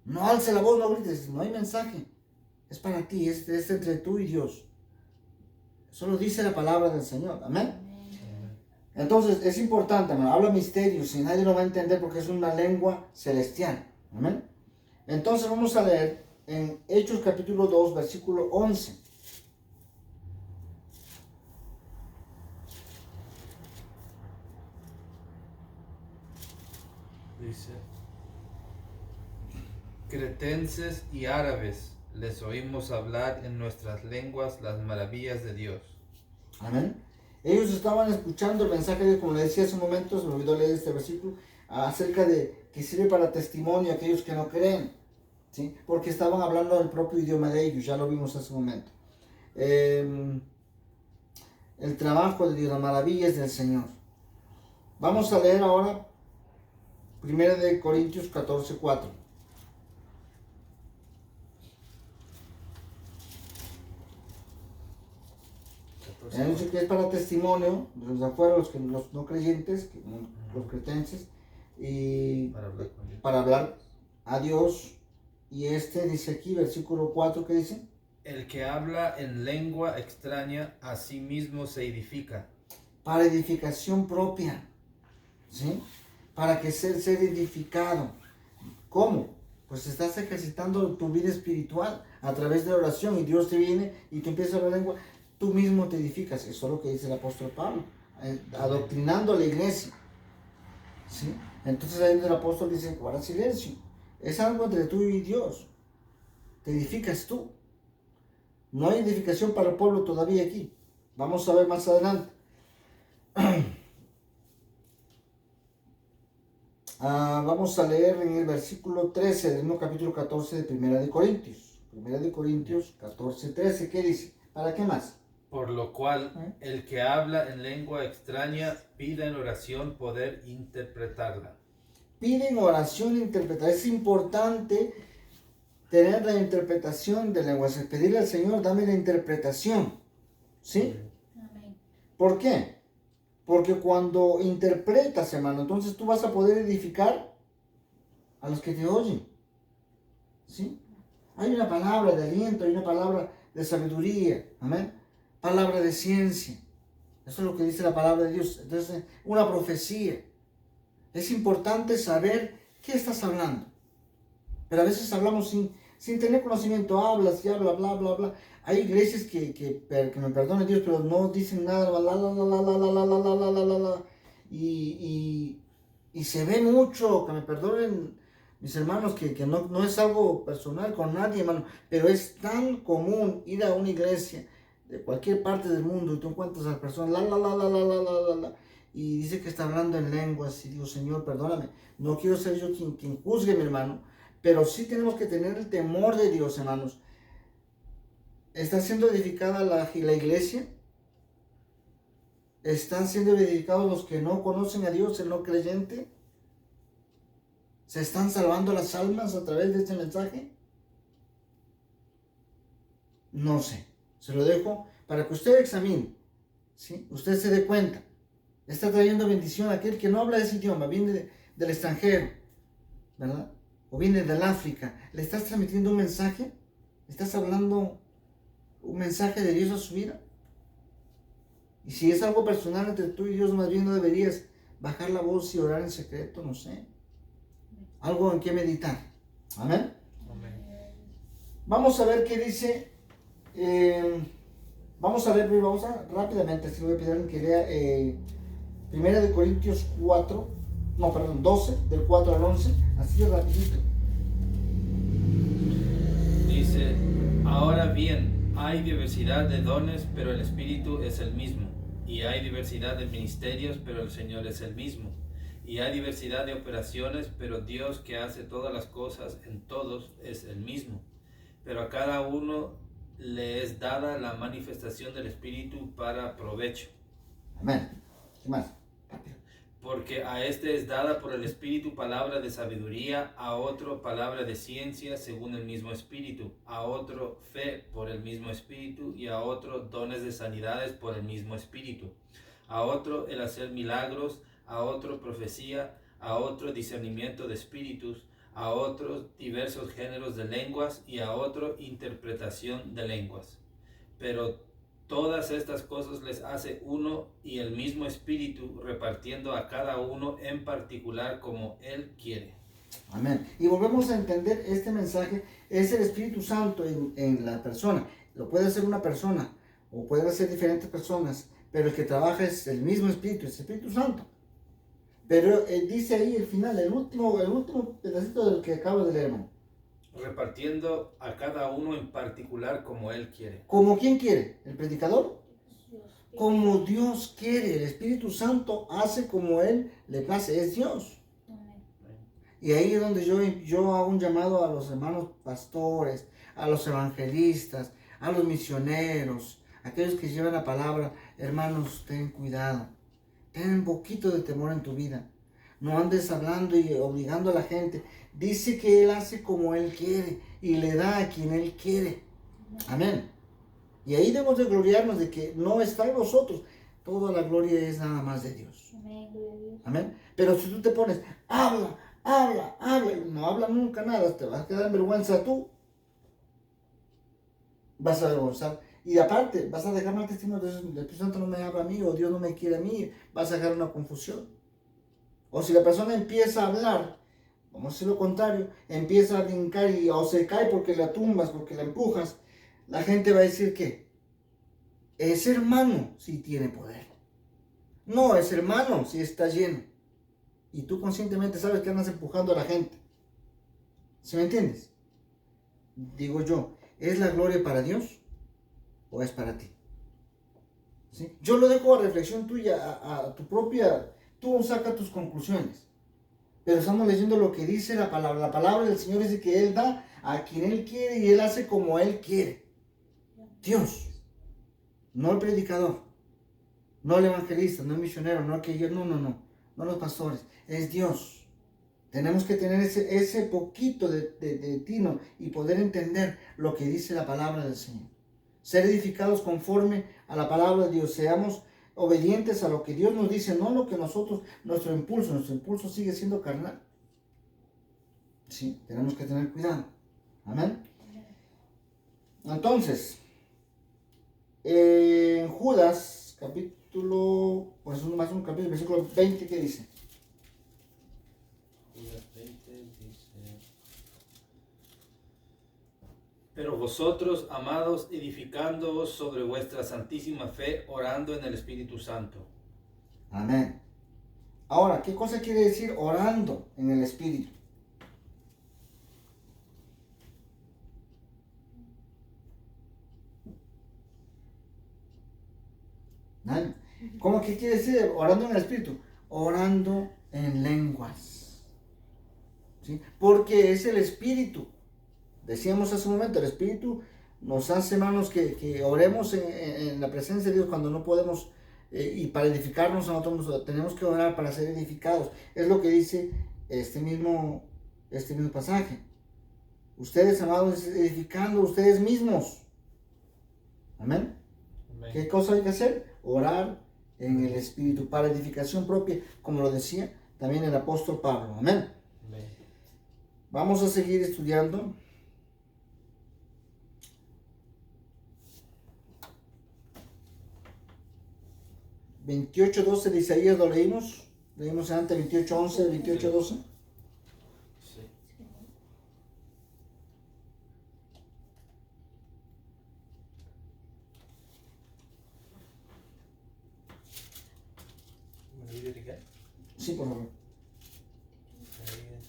No alce la voz, no grites, no hay mensaje. Es para ti, es entre tú y Dios. Eso lo dice la palabra del Señor. Amén. Entonces es importante, hermano, habla misterios y nadie lo va a entender porque es una lengua celestial. Amén. Entonces vamos a leer en Hechos capítulo 2, versículo 11. Dice: cretenses y árabes, les oímos hablar en nuestras lenguas las maravillas de Dios. Amén. Ellos estaban escuchando el mensaje de, como le decía hace un momento, se me olvidó leer este versículo, acerca de que sirve para testimonio a aquellos que no creen, ¿sí? Porque estaban hablando el propio idioma de ellos, ya lo vimos hace un momento. El trabajo de Dios, las maravillas del Señor. Vamos a leer ahora 1 Corintios 14:4. Dice que es para testimonio de los de afuera, los no creyentes, los cretenses, y para hablar a Dios. Y dice aquí, versículo 4, ¿qué dice? El que habla en lengua extraña a sí mismo se edifica. Para edificación propia, ¿sí? Para que ser edificado. ¿Cómo? Pues estás ejercitando tu vida espiritual a través de la oración y Dios te viene y tú empiezas a hablar lengua. Tú mismo te edificas, eso es lo que dice el apóstol Pablo, adoctrinando a la iglesia. ¿Sí? Entonces ahí el apóstol dice, guarda silencio. Es algo entre tú y Dios. Te edificas tú. No hay edificación para el pueblo todavía aquí. Vamos a ver más adelante. Vamos a leer en el versículo 13 del mismo capítulo 14 de 1 Corintios. 1 Corintios 14, 13, ¿qué dice? ¿Para qué más? Por lo cual, el que habla en lengua extraña pide en oración poder interpretarla. Pide en oración interpretar. Es importante tener la interpretación de lenguas. Es pedirle al Señor, dame la interpretación. ¿Sí? Amén. ¿Por qué? Porque cuando interpretas, hermano, entonces tú vas a poder edificar a los que te oyen. ¿Sí? Hay una palabra de aliento, hay una palabra de sabiduría. Amén. Palabra de ciencia. Eso es lo que dice la palabra de Dios. Entonces, una profecía. Es importante saber qué estás hablando. Pero a veces hablamos sin tener conocimiento. Hablas y hablas, bla, bla, bla. Hay iglesias que me perdone Dios, pero no dicen nada. Y se ve mucho, que me perdonen mis hermanos, que no es algo personal con nadie, hermano. Pero es tan común ir a una iglesia de cualquier parte del mundo y tú encuentras a la persona, y dice que está hablando en lenguas, y digo, Señor, perdóname, no quiero ser yo quien juzgue, mi hermano, pero sí tenemos que tener el temor de Dios, hermanos. ¿Está siendo edificada la iglesia? ¿Están siendo edificados los que no conocen a Dios, el no creyente? ¿Se están salvando las almas a través de este mensaje? No sé. Se lo dejo para que usted examine, ¿sí? Usted se dé cuenta. Está trayendo bendición a aquel que no habla ese idioma, viene del extranjero, ¿verdad? O viene del África. ¿Le estás transmitiendo un mensaje? ¿Estás hablando un mensaje de Dios a su vida? Y si es algo personal entre tú y Dios, más bien no deberías bajar la voz y orar en secreto, no sé. Algo en que meditar. Amén. Amén. Vamos a ver qué dice. Vamos a leer, rápidamente, así le voy a pedir que lea 1 de Corintios 12, del 4 al 11, así de rapidito. Dice, ahora bien, hay diversidad de dones, pero el Espíritu es el mismo. Y hay diversidad de ministerios, pero el Señor es el mismo. Y hay diversidad de operaciones, pero Dios que hace todas las cosas en todos es el mismo. Pero a cada uno le es dada la manifestación del Espíritu para provecho. Amén. ¿Qué más? Porque a este es dada por el Espíritu palabra de sabiduría, a otro palabra de ciencia según el mismo Espíritu, a otro fe por el mismo Espíritu y a otro dones de sanidades por el mismo Espíritu, a otro el hacer milagros, a otro profecía, a otro discernimiento de espíritus, a otros diversos géneros de lenguas y a otro interpretación de lenguas. Pero todas estas cosas les hace uno y el mismo Espíritu, repartiendo a cada uno en particular como Él quiere. Amén. Y volvemos a entender este mensaje, es el Espíritu Santo en la persona. Lo puede hacer una persona o pueden ser diferentes personas, pero el que trabaja es el mismo Espíritu, es el Espíritu Santo. Pero dice ahí el final, el último pedacito del que acabo de leer, hermano. Repartiendo a cada uno en particular como Él quiere. ¿Como quién quiere? ¿El predicador? Como Dios quiere. El Espíritu Santo hace como Él le place. Es Dios. Y ahí es donde yo hago un llamado a los hermanos pastores, a los evangelistas, a los misioneros, aquellos que llevan la palabra. Hermanos, ten cuidado. Ten un poquito de temor en tu vida. No andes hablando y obligando a la gente. Dice que Él hace como Él quiere y le da a quien Él quiere. Amén. Y ahí debemos de gloriarnos de que no está en nosotros. Toda la gloria es nada más de Dios. Amén. Pero si tú te pones, habla, y no habla nunca nada, te vas a quedar en vergüenza tú. Vas a avergonzar. Y aparte, vas a dejar mal testimonio. El Espíritu Santo no me habla a mí o Dios no me quiere a mí. Vas a dejar una confusión. O si la persona empieza a hablar, vamos a hacer lo contrario, empieza a brincar o se cae porque la tumbas, porque la empujas, la gente va a decir que ese hermano sí tiene poder. No, ese hermano sí está lleno. Y tú conscientemente sabes que andas empujando a la gente. ¿Sí me entiendes? Digo yo, ¿es la gloria para Dios o es para ti? ¿Sí? Yo lo dejo a reflexión tuya, a tu propia... Tú saca tus conclusiones. Pero estamos leyendo lo que dice la palabra. La palabra del Señor dice que Él da a quien Él quiere y Él hace como Él quiere. Dios. No el predicador. No el evangelista, no el misionero, no aquello. No. No los pastores. Es Dios. Tenemos que tener ese poquito de tino y poder entender lo que dice la palabra del Señor. Ser edificados conforme a la palabra de Dios. Seamos obedientes a lo que Dios nos dice, no lo que nuestro impulso sigue siendo carnal. Sí, tenemos que tener cuidado. Amén. Entonces, en Judas, capítulo, versículo 20, ¿qué dice? Judas 20 dice: Pero vosotros, amados, edificándoos sobre vuestra santísima fe, orando en el Espíritu Santo. Amén. Ahora, ¿qué cosa quiere decir orando en el Espíritu? ¿Nadie? ¿Cómo que quiere decir orando en el Espíritu? Orando en lenguas. ¿Sí? Porque es el Espíritu. Decíamos hace un momento, el Espíritu nos hace, hermanos, que oremos en la presencia de Dios cuando no podemos, y para edificarnos a nosotros tenemos que orar para ser edificados. Es lo que dice este mismo pasaje. Ustedes, amados, edificando ustedes mismos. Amén. Amén. ¿Qué cosa hay que hacer? Orar en el Espíritu para edificación propia, como lo decía también el apóstol Pablo. Amén. Amén. Vamos a seguir estudiando. 28:12 de Isaías lo leímos antes, 28:11, 28:12. Sí. por favor. Ahí es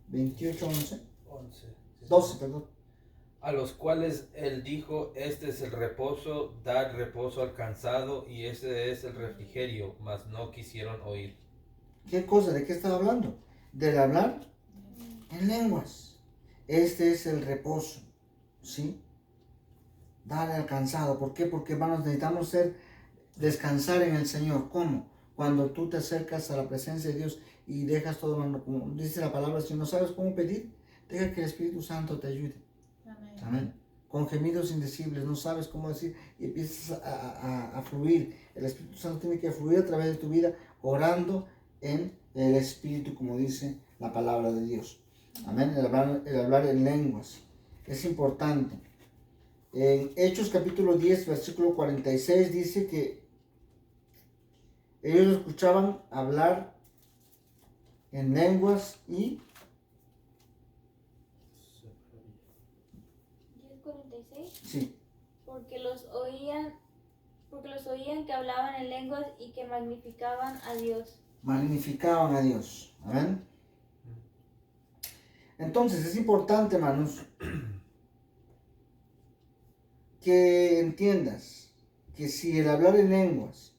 28, 11. 11. 12, perdón. A los cuales él dijo, este es el reposo, dar reposo al cansado, y este es el refrigerio, mas no quisieron oír. ¿Qué cosa? ¿De qué estaba hablando? Del hablar en lenguas. Este es el reposo, ¿sí? Dar al cansado. ¿Por qué? Porque, hermanos, necesitamos descansar en el Señor. ¿Cómo? Cuando tú te acercas a la presencia de Dios y dejas todo, hermano, como dice la palabra, si no sabes cómo pedir, deja que el Espíritu Santo te ayude. Amén. Amén. Con gemidos indecibles, no sabes cómo decir y empiezas a fluir. El Espíritu Santo tiene que fluir a través de tu vida, orando en el Espíritu, como dice la palabra de Dios. Amén. El hablar en lenguas es importante. En Hechos capítulo 10, versículo 46 dice que ellos escuchaban hablar en lenguas y 10:46. sí, Porque los oían que hablaban en lenguas y que magnificaban a Dios. magnificaban a Dios. Amén. Entonces es importante, hermanos, que entiendas que si el hablar en lenguas,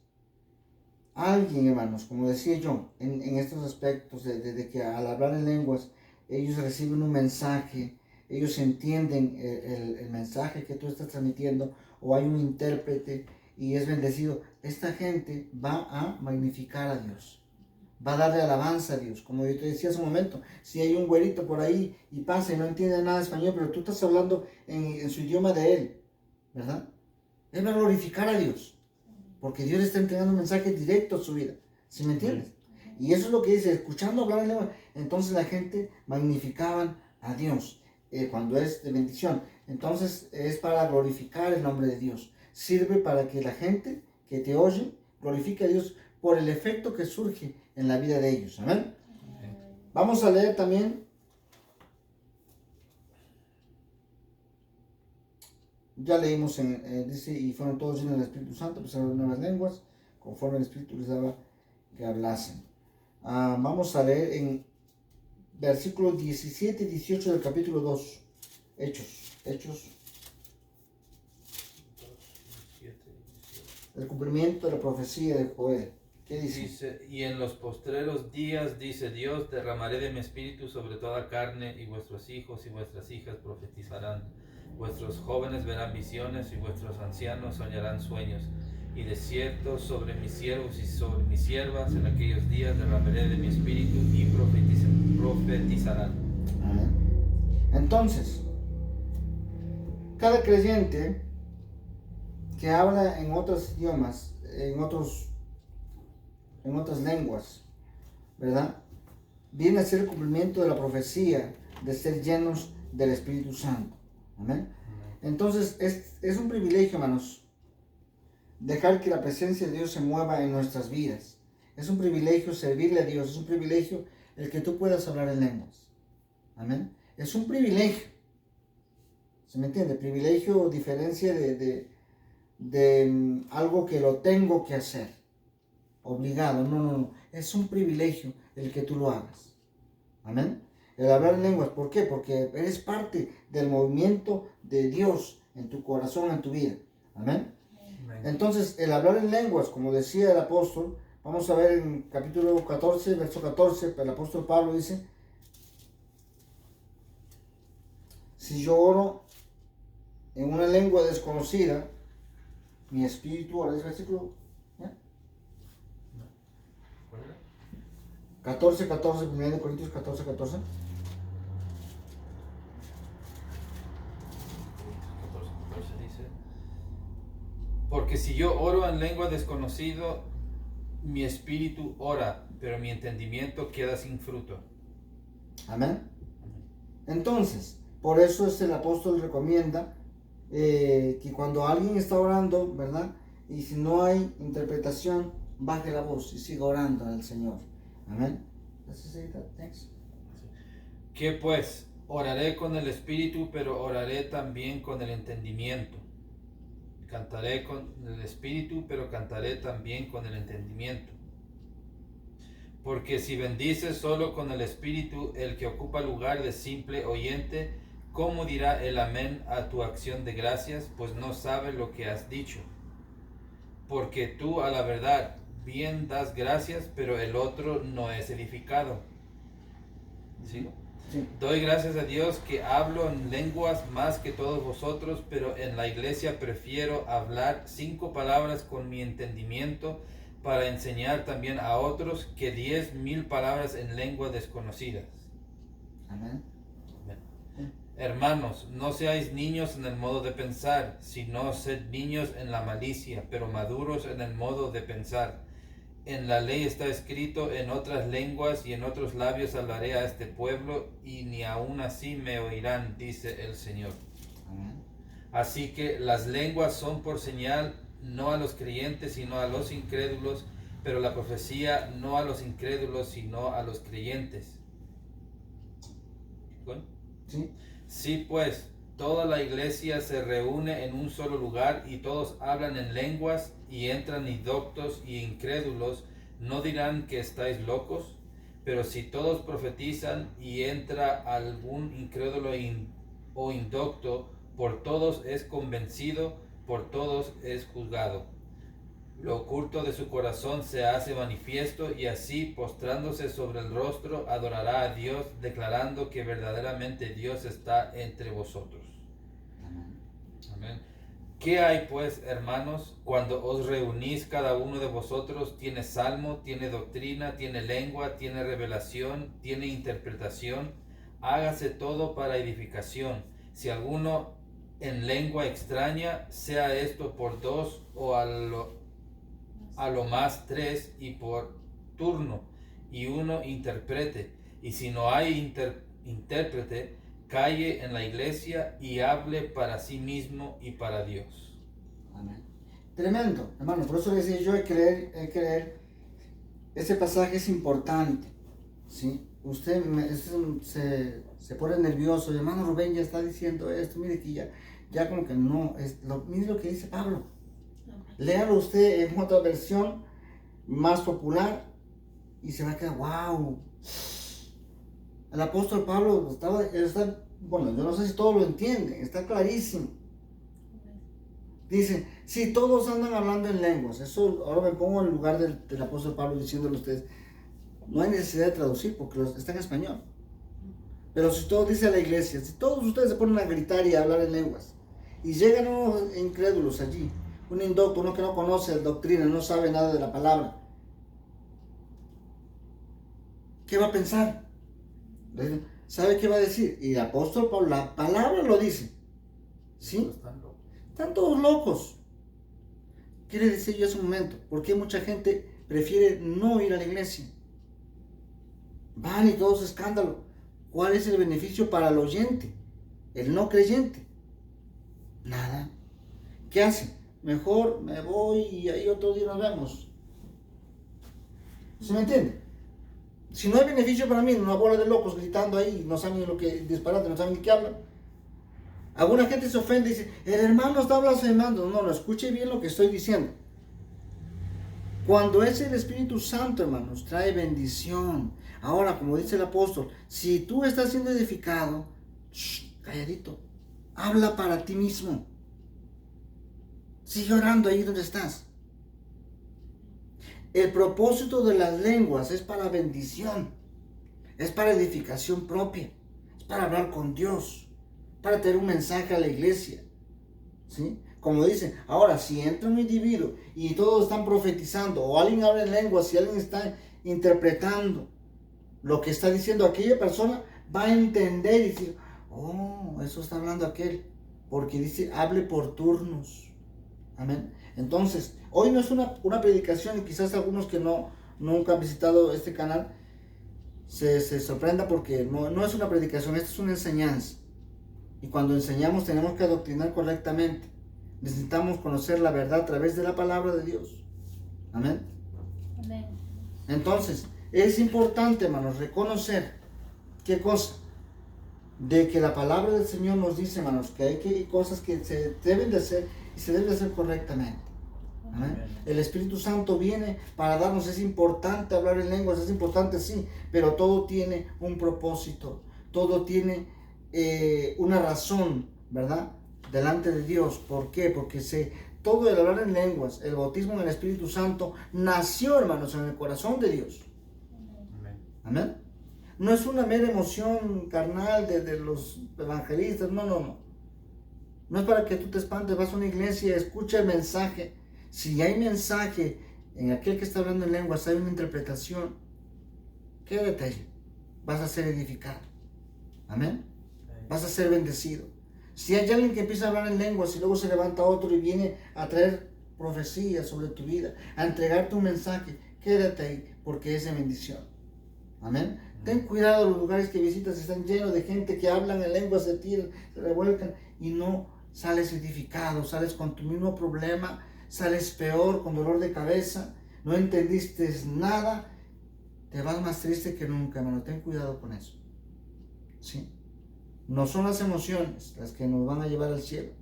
alguien, hermanos, como decía yo, en estos aspectos de que al hablar en lenguas, ellos reciben un mensaje, ellos entienden el mensaje que tú estás transmitiendo, o hay un intérprete y es bendecido, esta gente va a magnificar a Dios, va a darle alabanza a Dios. Como yo te decía hace un momento, si hay un güerito por ahí y pasa y no entiende nada de español, pero tú estás hablando en su idioma de él, ¿verdad? Él va a glorificar a Dios, porque Dios le está entregando un mensaje directo a su vida, ¿sí me entiendes? Y eso es lo que dice, escuchando hablar en lengua, entonces la gente magnificaban a Dios, cuando es de bendición. Entonces es para glorificar el nombre de Dios, sirve para que la gente que te oye glorifique a Dios por el efecto que surge en la vida de ellos. Amén. Vamos a leer también, ya leímos, dice, y fueron todos llenos del Espíritu Santo, empezaron a hablar nuevas lenguas, conforme el Espíritu les daba que hablasen. Vamos a leer en versículos 17 y 18 del capítulo 2, Hechos, 7. el cumplimiento de la profecía de Joel. ¿Qué dice? Dice, y en los postreros días, dice Dios, derramaré de mi espíritu sobre toda carne, y vuestros hijos y vuestras hijas profetizarán. Vuestros jóvenes verán visiones, y vuestros ancianos soñarán sueños. Y de cierto, sobre mis siervos y sobre mis siervas, en aquellos días derramaré de mi espíritu, y profetizarán. Amén. Entonces, cada creyente que habla en otros idiomas, en otras lenguas, ¿verdad? Viene a ser el cumplimiento de la profecía de ser llenos del Espíritu Santo. Amén. Entonces es un privilegio, hermanos, dejar que la presencia de Dios se mueva en nuestras vidas. Es un privilegio servirle a Dios, es un privilegio el que tú puedas hablar en lenguas. Amén. Es un privilegio. ¿Se me entiende? Privilegio, diferencia de algo que lo tengo que hacer. Obligado. No. Es un privilegio el que tú lo hagas. Amén. El hablar en lenguas. ¿Por qué? Porque eres parte del movimiento de Dios en tu corazón, en tu vida. Amén. Entonces, el hablar en lenguas, como decía el apóstol, vamos a ver en capítulo 14, verso 14, el apóstol Pablo dice, si yo oro en una lengua desconocida, mi espíritu, ahora es versículo, ¿ya? 14, 1 Corintios 14. Dice, porque si yo oro en lengua desconocido, mi espíritu ora, pero mi entendimiento queda sin fruto. Amén. Entonces, por eso el apóstol recomienda que cuando alguien está orando, ¿verdad? Y si no hay interpretación, baje la voz y siga orando al Señor. Amén. ¿Qué pues? Oraré con el espíritu, pero oraré también con el entendimiento. Cantaré con el espíritu, pero cantaré también con el entendimiento. Porque si bendices solo con el espíritu el que ocupa lugar de simple oyente, ¿cómo dirá el amén a tu acción de gracias? Pues no sabe lo que has dicho. Porque tú a la verdad bien das gracias, pero el otro no es edificado. ¿Sí? Sí. Doy gracias a Dios que hablo en lenguas más que todos vosotros, pero en la iglesia prefiero hablar 5 palabras con mi entendimiento para enseñar también a otros que 10,000 palabras en lengua desconocidas. Amén. Hermanos, no seáis niños en el modo de pensar, sino sed niños en la malicia, pero maduros en el modo de pensar. En la ley está escrito: en otras lenguas y en otros labios hablaré a este pueblo, y ni aun así me oirán, dice el Señor. Amén. Así que las lenguas son por señal, no a los creyentes, sino a los incrédulos, pero la profecía no a los incrédulos, sino a los creyentes. ¿Bueno? Sí. Sí, pues, toda la iglesia se reúne en un solo lugar y todos hablan en lenguas y entran indoctos y incrédulos, ¿no dirán que estáis locos? Pero si todos profetizan y entra algún incrédulo o indocto, por todos es convencido, por todos es juzgado. Lo oculto de su corazón se hace manifiesto, y así, postrándose sobre el rostro, adorará a Dios, declarando que verdaderamente Dios está entre vosotros. Amén. Amén. ¿Qué hay pues, hermanos, cuando os reunís? Cada uno de vosotros tiene salmo, tiene doctrina, tiene lengua, tiene revelación, tiene interpretación. Hágase todo para edificación. Si alguno en lengua extraña, sea esto por 2 o a lo más 3, y por turno, y uno interprete. Y si no hay intérprete, calle en la iglesia y hable para sí mismo y para Dios. Amén. Tremendo, hermano. Por eso le decía yo, creer. Ese pasaje es importante, ¿sí? Usted se pone nervioso. El hermano Rubén ya está diciendo esto. Mire que ya como que no. Mire lo que dice Pablo. Léalo usted en otra versión más popular y se va a quedar, wow. El apóstol Pablo bueno, yo no sé si todos lo entienden, está clarísimo. Dice, si todos andan hablando en lenguas, eso ahora me pongo en el lugar del apóstol Pablo diciéndole a ustedes, no hay necesidad de traducir porque está en español. Pero si todos, dice a la iglesia, si todos ustedes se ponen a gritar y a hablar en lenguas y llegan unos incrédulos allí, un indocto, uno que no conoce la doctrina, no sabe nada de la palabra, ¿qué va a pensar? ¿Sabe qué va a decir? Y el apóstol Pablo, la palabra lo dice, ¿sí? Están todos locos. Quiere decir yo hace un momento, ¿por qué mucha gente prefiere no ir a la iglesia? Van y todos escándalo. ¿Cuál es el beneficio para el oyente, el no creyente? Nada. ¿Qué hace? Mejor me voy y ahí otro día nos vemos. ¿Se me entiende? Si no hay beneficio para mí, una bola de locos gritando ahí, no saben lo que disparate, no saben de qué hablan. Alguna gente se ofende y dice, el hermano está blasfemando. No, escuche bien lo que estoy diciendo. Cuando es el Espíritu Santo, hermanos, trae bendición. Ahora, como dice el apóstol, si tú estás siendo edificado, calladito, habla para ti mismo. Sigue orando ahí donde estás. El propósito de las lenguas es para bendición, es para edificación propia, es para hablar con Dios, para tener un mensaje a la iglesia, ¿sí? Como dicen, ahora si entra un individuo y todos están profetizando, o alguien habla en lenguas, si alguien está interpretando lo que está diciendo aquella persona, va a entender y decir, oh, eso está hablando aquel, porque dice, hable por turnos. Amén. Entonces, hoy no es una predicación, y quizás algunos que nunca han visitado este canal se sorprenda porque no es una predicación, esta es una enseñanza. Y cuando enseñamos tenemos que adoctrinar correctamente. Necesitamos conocer la verdad a través de la palabra de Dios. Amén. Amén. Entonces, es importante, hermanos, reconocer ¿qué cosa? De que la palabra del Señor nos dice, hermanos, que hay cosas que se deben de hacer y se deben de hacer correctamente. Amén. El Espíritu Santo viene para darnos, es importante hablar en lenguas, es importante sí, pero todo tiene un propósito, todo tiene una razón, ¿verdad? Delante de Dios. ¿Por qué? Porque todo el hablar en lenguas, el bautismo en el Espíritu Santo, nació, hermanos, en el corazón de Dios. Amén. Amén. No es una mera emoción carnal de los evangelistas, no. No es para que tú te espantes, vas a una iglesia, escucha el mensaje. Si hay mensaje en aquel que está hablando en lenguas, hay una interpretación, quédate ahí, vas a ser edificado. Amén. Vas a ser bendecido. Si hay alguien que empieza a hablar en lenguas y luego se levanta otro y viene a traer profecía sobre tu vida, a entregarte un mensaje, quédate ahí porque es de bendición. Amén. Ten cuidado, los lugares que visitas están llenos de gente que hablan en lenguas, se tiran, se revuelcan y no sales edificado, sales con tu mismo problema, sales peor, con dolor de cabeza, no entendiste nada, te vas más triste que nunca, hermano. Ten cuidado con eso. ¿Sí? No son las emociones las que nos van a llevar al cielo.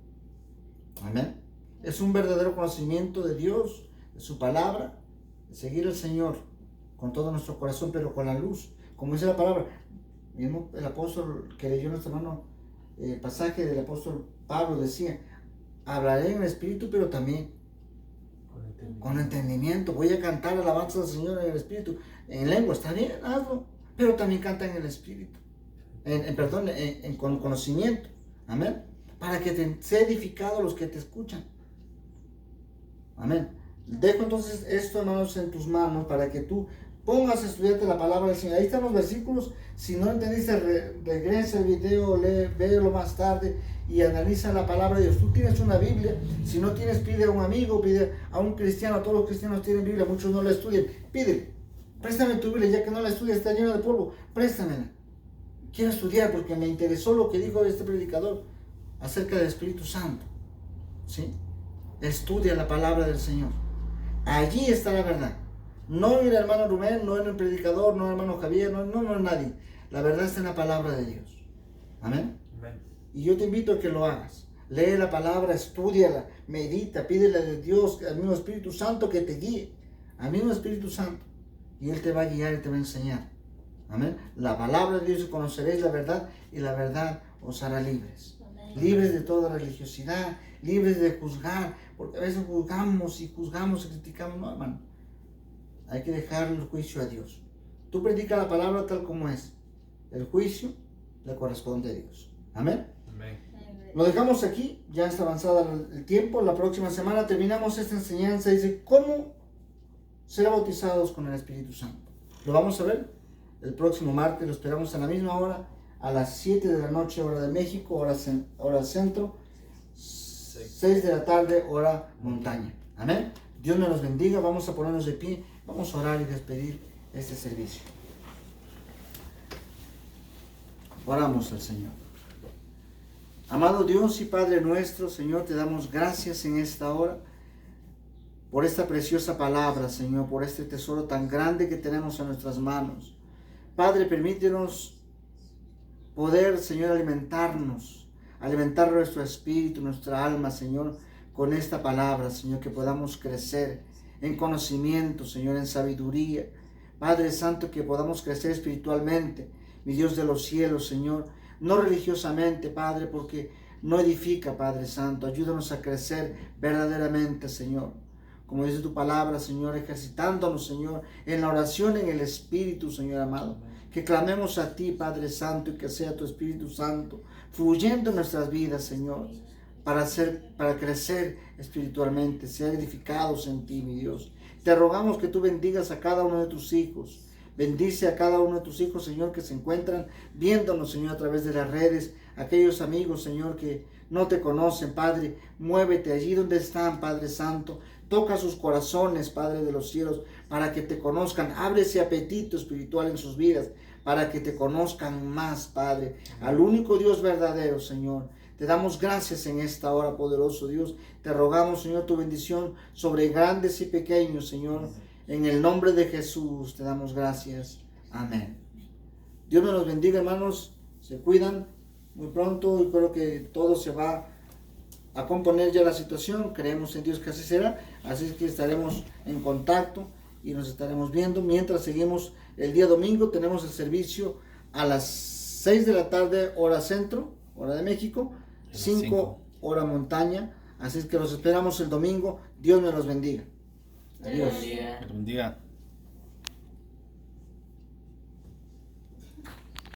Amén. Es un verdadero conocimiento de Dios, de su palabra, de seguir al Señor con todo nuestro corazón, pero con la luz. Como dice la palabra, mismo el apóstol que leyó nuestro hermano, el pasaje del apóstol Pablo decía, hablaré en el Espíritu, pero también con entendimiento. Voy a cantar alabanzas al Señor en el Espíritu, en lengua, está bien, hazlo, pero también canta en el Espíritu, con conocimiento. Amén. Para que sea edificado los que te escuchan. Amén. Dejo entonces esto, hermanos, en tus manos para que tú pongas a estudiarte la palabra del Señor. Ahí están los versículos. Si no entendiste, regresa el video, léelo más tarde y analiza la palabra de Dios. Tú tienes una Biblia. Si no tienes, pide a un amigo, pide a un cristiano. Todos los cristianos tienen Biblia, muchos no la estudian. Pídele, préstame tu Biblia, ya que no la estudias, está llena de polvo. Préstamela. Quiero estudiar porque me interesó lo que dijo este predicador acerca del Espíritu Santo. ¿Sí? Estudia la palabra del Señor. Allí está la verdad. No en el hermano Rubén, no en el predicador, no en el hermano Javier, no en nadie. La verdad está en la palabra de Dios. Amén. Amén. Y yo te invito a que lo hagas. Lee la palabra, estúdiala, medita, pídele a Dios, al mismo Espíritu Santo que te guíe. Al mismo Espíritu Santo. Y Él te va a guiar y te va a enseñar. Amén. La palabra de Dios, y conoceréis la verdad, y la verdad os hará libres. Amén. Libres de toda religiosidad, libres de juzgar, porque a veces juzgamos y criticamos. No, hermano. Hay que dejar el juicio a Dios. Tú predica la palabra tal como es. El juicio le corresponde a Dios. Amén. Amén. Lo dejamos aquí, ya está avanzado el tiempo. La próxima semana terminamos esta enseñanza. Dice, ¿cómo ser bautizados con el Espíritu Santo? Lo vamos a ver el próximo martes. Lo esperamos a la misma hora, a las 7 de la noche, hora de México, hora centro, 6 de la tarde, hora montaña. Amén. Dios nos bendiga. Vamos a ponernos de pie. Vamos a orar y despedir este servicio. Oramos al Señor. Amado Dios y Padre nuestro, Señor, te damos gracias en esta hora por esta preciosa palabra, Señor, por este tesoro tan grande que tenemos en nuestras manos. Padre, permítenos poder, Señor, alimentar nuestro espíritu, nuestra alma, Señor, con esta palabra, Señor, que podamos crecer en conocimiento, Señor, en sabiduría. Padre Santo, que podamos crecer espiritualmente, mi Dios de los cielos, Señor, no religiosamente, Padre, porque no edifica, Padre Santo. Ayúdanos a crecer verdaderamente, Señor. Como dice tu palabra, Señor, ejercitándonos, Señor, en la oración en el Espíritu, Señor amado. Que clamemos a ti, Padre Santo, y que sea tu Espíritu Santo fluyendo en nuestras vidas, Señor, para crecer espiritualmente, ser edificados en ti, mi Dios. Te rogamos que tú bendigas a cada uno de tus hijos. Bendice a cada uno de tus hijos, Señor, que se encuentran viéndonos, Señor, a través de las redes. Aquellos amigos, Señor, que no te conocen, Padre, muévete allí donde están, Padre Santo. Toca sus corazones, Padre de los cielos, para que te conozcan. Abre ese apetito espiritual en sus vidas, para que te conozcan más, Padre, al único Dios verdadero, Señor. Te damos gracias en esta hora, poderoso Dios. Te rogamos, Señor, tu bendición sobre grandes y pequeños, Señor. En el nombre de Jesús te damos gracias. Amén. Dios me los bendiga, hermanos. Se cuidan muy pronto y creo que todo se va a componer ya la situación. Creemos en Dios que así será, así es que estaremos en contacto y nos estaremos viendo. Mientras seguimos el día domingo, tenemos el servicio a las 6 de la tarde, hora centro, hora de México, 5 hora montaña. Así es que los esperamos el domingo. Dios me los bendiga. Adiós. Que te bendiga.